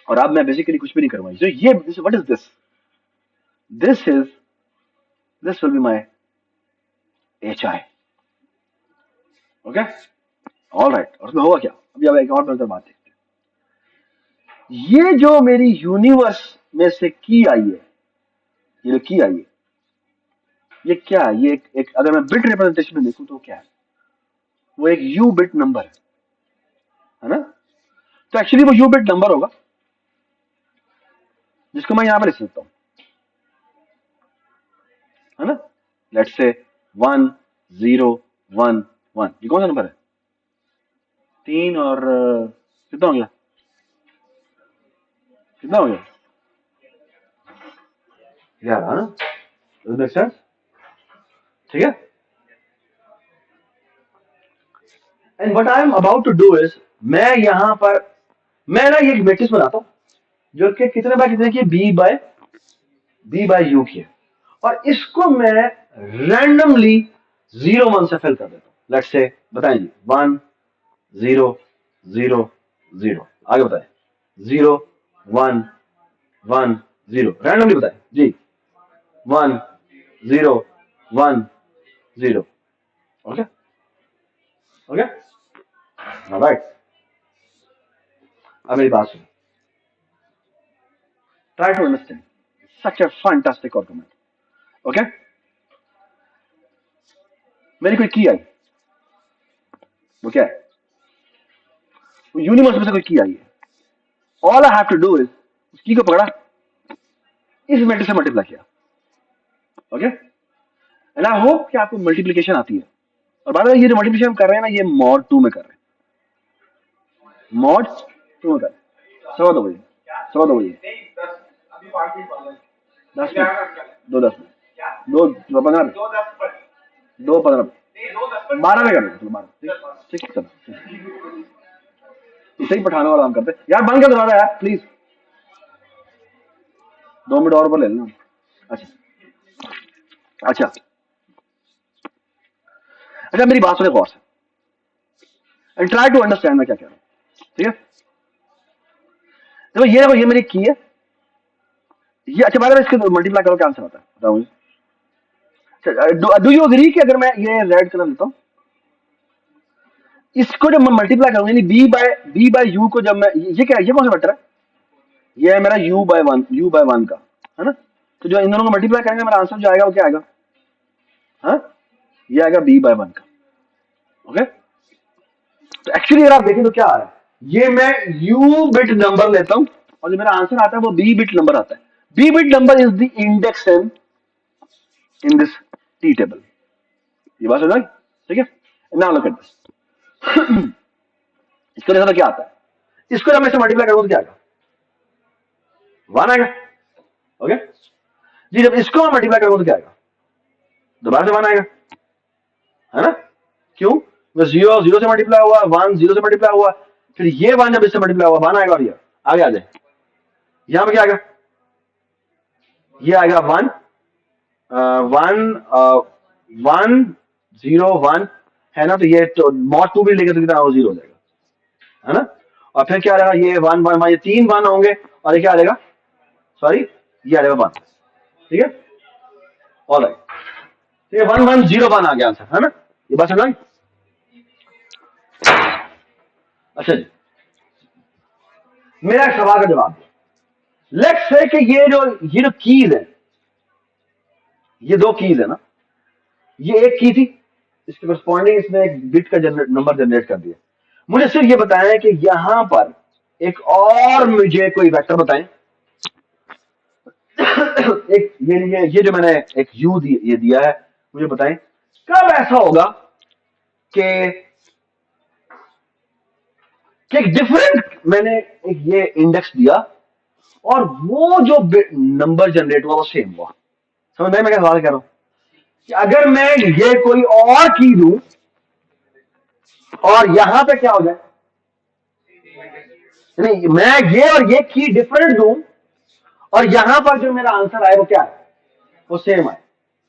और अब मैं बेसिकली कुछ भी नहीं करूंगा. तो ये what is this? This is, this will be my hi. Okay. Alright. और उसमें होगा क्या? अभी अब एक और बेहतर बात देखते हैं. ये जो मेरी यूनिवर्स में से की आई है, ये जो की आई है ये क्या है? ये एक अगर मैं बिट रिप्रेजेंटेशन में देखूं तो क्या है? वो एक u बिट नंबर है. है ना? तो एक्चुअली वो यू बिट नंबर होगा जिसको मैं यहां पर लिख सकता हूं, है ना? लेट्स से 1 0 1 1, ये कौन सा नंबर है? 3 और कितना हो गया? कितना हो गया यार? हाँ, मेक सेंस? ठीक है। And what I am about to do is, मैं यहां पर मैं ना ये एक मैट्रिक्स बनाता हूं जो कि कितने बाय कितने की, बी बाय यू की है, और इसको मैं रैंडमली 0 1 से फिल कर देता हूं। लेट्स से बताएं जी, 1 0 0 0, आगे बताएं 0 1 1 0, रैंडमली बताएं जी, 1 0 1 0। Okay okay, right. अब मेरी बात सुनो, try to understand such a fantastic argument. Okay, मेरी कोई की आई, वो क्या है? वो यूनिवर्स में से कोई की आई है। All I have to do is उस की को पकड़ा, इस मैट्रिक्स से मल्टीप्लाई किया। ओके, एंड आई होप कि आपको मल्टीप्लिकेशन आती है। और बाद में ये जो मल्टीप्लिकेशन हम कर रहे हैं ना, ये मॉड 2 में कर रहे हैं, मॉड 2 में कर रहे हैं। 2:15 2:15 10 मिनट 2:10 2:15 2:15 12 में करेंगे, चलो 12, ठीक ठीक, चलो इसे ही पठाने वाला काम करते हैं यार। बंद कर दो यार प्लीज, 2 मिनट और ले लेना। अच्छा अच्छा अच्छा, मेरी बात सुने गौर से एंड ट्राई टू अंडरस्टैंड मैं क्या कह रहा हूँ। ठीक है, देखो ये देखो, ये मेरी की है ये। अच्छा बात है, इसके मल्टीप्लाई करो, क्या आंसर आता है बताओ मुझे। डू यू अग्री कि अगर मैं ये रेड कलर लेता हूँ, इसको जब मैं मल्टीप्लाई करूंगा, यानी बी बाय यू को जब मैं, ये क्या है, ये कौन सा वेक्टर है? ये है मेरा यू बाय वन का, है ना? तो जो इन दोनों को मल्टीप्लाई करेंगे, मेरा आंसर जो आएगा वो क्या आएगा? हाँ, ये आएगा बी बाय वन का। ओके, तो एक्चुअली अगर आप देखें तो क्या आ रहा है, ये मैं यू बिट नंबर लेता हूं और जो मेरा आंसर आता है वो बी बिट नंबर आता है। B bit number is the index in this T table. ये बात समझ, ठीक है? नाउ लुक एट दिस, इसको देखो तो क्या आता है, इसको जब मैं इसे मल्टीप्लाई करूंगा तो क्या आएगा? 1 आएगा। ओके जी, जब इसको मैं मल्टीप्लाई करूंगा तो क्या आएगा? दोबारा से 1 आएगा, है ना? क्यों? 0 0 से मल्टीप्लाई हुआ, 1 0 से मल्टीप्लाई हुआ, फिर ये 1 जब इससे मल्टीप्लाई हुआ 1 आएगा, और ये आगे आ जाए, यहां पर क्या आएगा? ये आएगा 1 1 0 1, है ना? तो ये तो मॉड 2 भी लेकर तो कितना 0 हो जाएगा, है ना? और फिर क्या आएगा? ये 1 1 1, ये 3 1 होंगे, और ये क्या आ जाएगा? सॉरी, ये आ जाएगा 1। ठीक है, ऑलराइट, तो ये 1 1 0 1 आ गया आंसर, है ना? ये बात समझ। अच्छा जी, मेरा एक सवाल का जवाब दिया। लेट्स से कि ये जो कीज है, ये 2 कीज है ना, ये एक की थी, इसके करस्पॉन्डिंग इसने एक बिट का नंबर जनरेट कर दिया। मुझे सिर्फ ये बताएं कि यहां पर एक और मुझे कोई वेक्टर बताएं एक ये जो मैंने एक यू ये दिया है, मुझे बताएं कब ऐसा होगा कि एक डिफरेंट मैंने एक ये इंडेक्स दिया और वो जो नंबर जनरेट हुआ वो सेम हुआ। समझ में मैं क्या सवाल कर रहा हूं कि अगर मैं ये कोई और की दूं और यहां पे क्या हो जाए, नहीं मैं ये और ये की डिफरेंट दूं और यहां पर जो मेरा आंसर आए वो क्या है? वो सेम आए,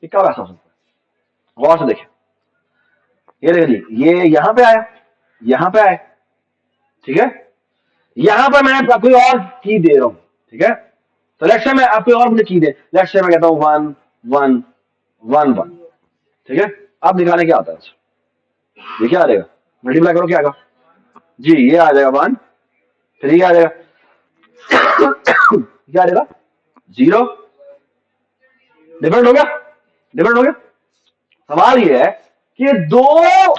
ये कब ऐसा हो सकता है? गौर से देखें, ये देखिए, ये यहां पे आया, यहां पे आए, ठीक है? यहां पर मैं कोई और की दे रहा हूं, ठीक है? तो लेट्स से मैं आपको और मुझे की दे, लेट्स से मैं कहता हूं 1 1 1 1, ठीक है? अब निकालने क्या आता है, ये क्या आ जाएगा? मल्टीप्लाई करो, क्या आएगा जी? ये आ जाएगा 1, फिर ये आ जाएगा क्या आ जाएगा? 0। डिफरेंट हो गया, डिफरेंट हो गया। सवाल ये है कि 2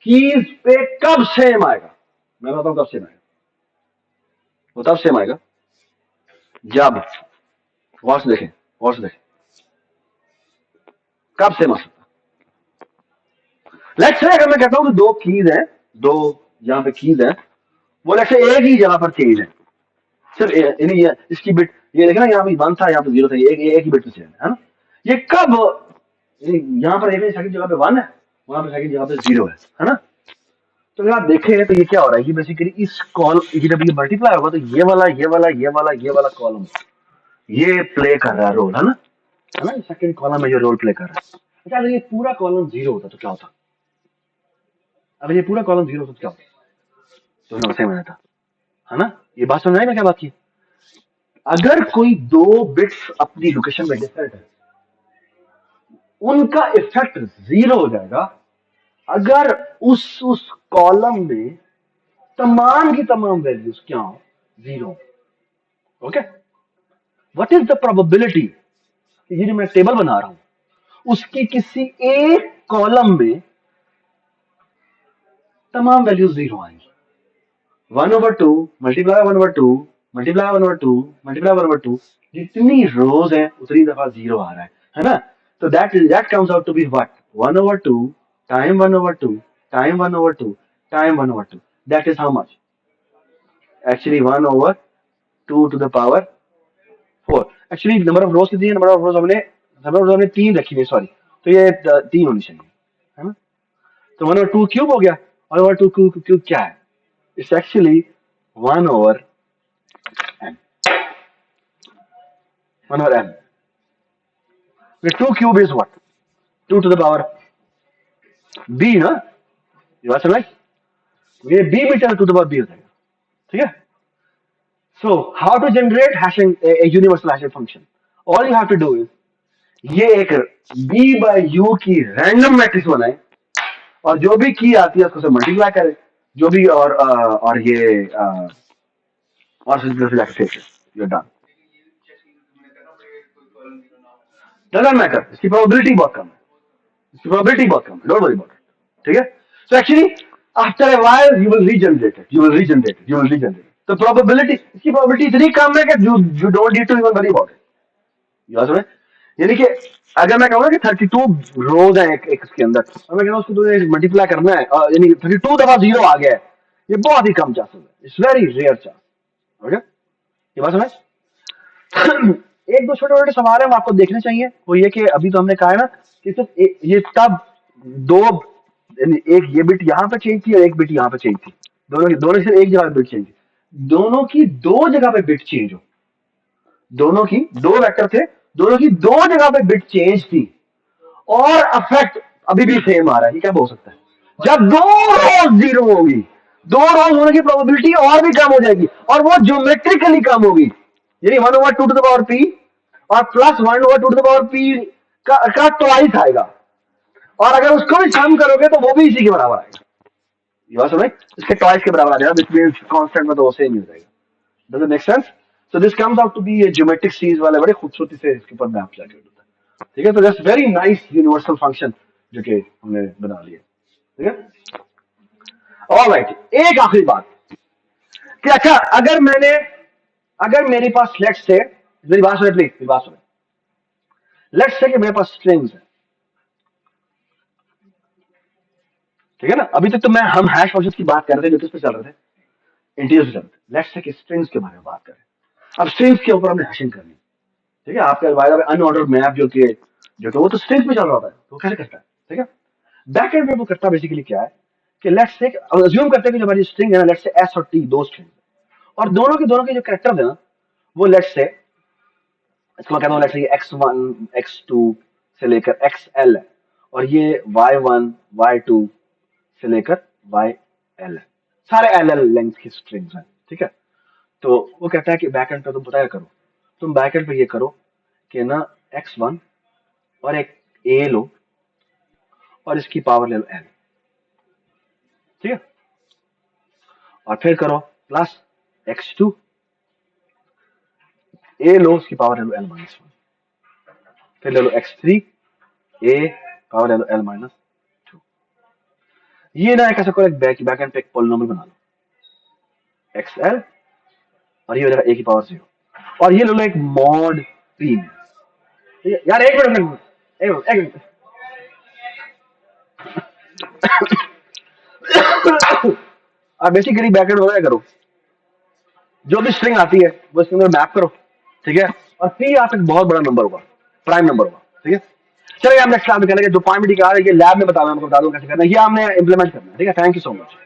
कीज पे कब सेम आएगा? मैं बताता हूँ कब सेम आएगा, वो तब सेम आएगा जब वॉट्स देखें, वॉट्स देखें, कब सेम आ सकता। लेट्स से अगर मैं कहता हूँ कि दो कीज हैं, दो यहाँ पे कीज हैं, वो लेट्स से एक ही जगह पर चेंज है, सिर्फ इसकी बिट, ये देखना यहाँ पे 1 था, यहाँ पे 0 था, एक ही बिट पे चेंज है ना। ये कब, यहाँ पर एक सेकंड जगह पे 1 है, वहां पे सेकंड जगह पे 0 है ना। तो अगर आप देखें तो ये क्या हो रहा है, ये बेसिकली इस कॉल, जब ये मल्टीप्लाई होगा तो ये वाला ये वाला ये वाला ये वाला कॉलम ये प्ले कर रहा है रोल, है ना, सेकंड कॉलम में जो रोल प्ले कर रहा है। अच्छा अगर ये पूरा कॉलम 0 होता तो क्या होता, अगर ये पूरा कॉलम 0 होता तो क्या होता, तो ना सेम था, है ना। ये बात समझ आई ना क्या बात की। अगर कोई दो बिट्स अपनी लोकेशन में डिफरेंट है, उनका इफेक्ट 0 हो जाएगा अगर उस कॉलम में तमाम की तमाम वैल्यूज क्या हो, 0। Okay, what is the probability, ये जो मैं टेबल बना रहा हूं उसकी किसी एक कॉलम में तमाम वैल्यूज 0 आएंगी। 1/2 मल्टीप्लाई 1/2 मल्टीप्लाई 1/2 मल्टीप्लाई 1/2, जितनी रोज है उतनी दफा 0 आ रहा है ना। तो that comes out to be what, 1/2 time 1/2 time 1/2 time 1/2, that is how much, actually 1/2 to the power 4। Actually number of rows कितनी है, नंबर ऑफ रोज हमने 3 रखी है, सॉरी, तो ये 3 होनी चाहिए, है ना। तो 1/2 क्यूब हो गया, 1/2 क्यूब क्या है, it's actually 1/m, 1/m। The 2 cube is what? 2 to the power b ना, ये बात समझ, ये b meter to the power b हो जाएगा, ठीक है। So how to generate hashing a universal hashing function, all you have to do is ये एक b बाय u की रैंडम मैट्रिक्स बनाए और जो भी की आती है उसको मल्टीप्लाई करे, जो भी और ये और जाके फेंक, यू डन, डजंट मैटर, इसकी प्रोबेबिलिटी बहुत कम है, इसकी प्रोबेबिलिटी बहुत कम है, डोंट वरी अबाउट इट, ठीक है। So actually after a while you will regenerate it, you will regenerate, तो प्रोबेबिलिटी, इसकी प्रोबेबिलिटी इतनी कम है कि you don't need to even worry about it, याद है। यानी कि अगर मैं कहूँगा कि 32 रोज है एक इसके अंदर, और मैं कहूँ उसको तुझे मल्टीप्लाई करना है, यानी 32 दफा 0 आ गया है, ये बहुत ही कम चांसेस है, it's very rare chance. Okay, ये बात समझ। एक दो छोटे छोटे सवाल है वो आपको देखने चाहिए, वो ये कि अभी तो हमने कहा है ना कि सिर्फ ये तब दो, यानी एक ये बिट यहाँ पे चेंज थी और एक बिट यहाँ पे चेंज थी, दोनों से एक जगह पे बिट चेंज थी, दोनों की दो जगह पे बिट चेंज हो, दोनों की दो वेक्टर थे, दोनों की दो जगह पे बिट चेंज थी और अफेक्ट अभी भी सेम आ रहा है, ये क्या बोल सकता है, जब दो रोज 0 होगी, दो रोज होने की प्रोबेबिलिटी और भी कम हो जाएगी और वो ज्योमेट्रिकली कम होगी, यानी 1/2 टू द पावर p और plus 1/2 to the power p का ट्वाइस आएगा, और अगर उसको भी सम करोगे तो वो भी इसी के बराबर आएगा, ये बात समझ, इसके ट्वाइस के बराबर आ जाएगा, विच मींस कांस्टेंट में तो वो सेम ही हो जाएगा। Does it make sense. So this comes out to be a geometric series वाले बड़े खूबसूरती से इसके ऊपर मैप जाके होता है, ठीक है। तो just very nice universal function जो कि हमने बना लिया, ठीक है। ऑलराइट, एक आखिरी बात कि अच्छा अगर मेरे पास लेट्स से, मेरी बात सुने प्लीज, मेरी बात सुने, लेट्स से कि मेरे पास स्ट्रिंग्स है, ठीक है ना। अभी तक तो हम हैश फंक्शंस की बात कर रहे थे जो किस पे चल रहे थे, इंटीजर्स पे चल रहे थे, लेट्स से कि स्ट्रिंग्स के बारे में बात करें, अब स्ट्रिंग्स के ऊपर हमने हैशिंग करनी, ठीक है। आपका वायदा अनऑर्डर्ड मैप जो कि वो तो स्ट्रिंग्स पे चल रहा होता है, तो कैसे करता है, ठीक है। बैकएंड में वो करता बेसिकली क्या है कि लेट्स से अज्यूम करते हैं कि जो हमारी स्ट्रिंग है ना, लेट्स से एस और टी दो स्ट्रिंग, और दोनों के जो कैरेक्टर है ना, वो लेट्स से, इसको मैं कहता हूँ लेट्स से x1 x2 से लेकर xl है, और ये y1 y2 से लेकर yl है, सारे ll लेंथ की स्ट्रिंग्स हैं, ठीक है। तो वो कहता है कि बैकएंड पे तुम पता क्या करो, तुम बैकएंड पे ये करो कि ना x1 और एक a लो और इसकी पावर ले लो l, ठीक है, और फिर करो प्लस x2, a लो उसकी पावर ले लो l-1, फिर ले लो x3, a पावर ले लो l-2, ये ना कैसे करो एक बैकएंड पे एक पॉलिनोमियल बना लो, XL और ये हो जाएगा A की पावर 0 और ये ले लो एक मॉड p। ठीक है यार, एक मिनट, एक मिनट। आप बेसिकली ब्रैकेट वगैरह करो, जो भी स्ट्रिंग आती है वो इसके अंदर मैप करो, ठीक है, और पी आप एक बहुत बड़ा नंबर होगा, प्राइम नंबर होगा, ठीक है। चलिए हम नेक्स्ट क्लास में करेंगे, जो पॉइंट निकाल रहे हैं लैब में बताना, हमको बता दो कैसे करना है, ये हमने इंप्लीमेंट करना है, ठीक है। Thank you so much.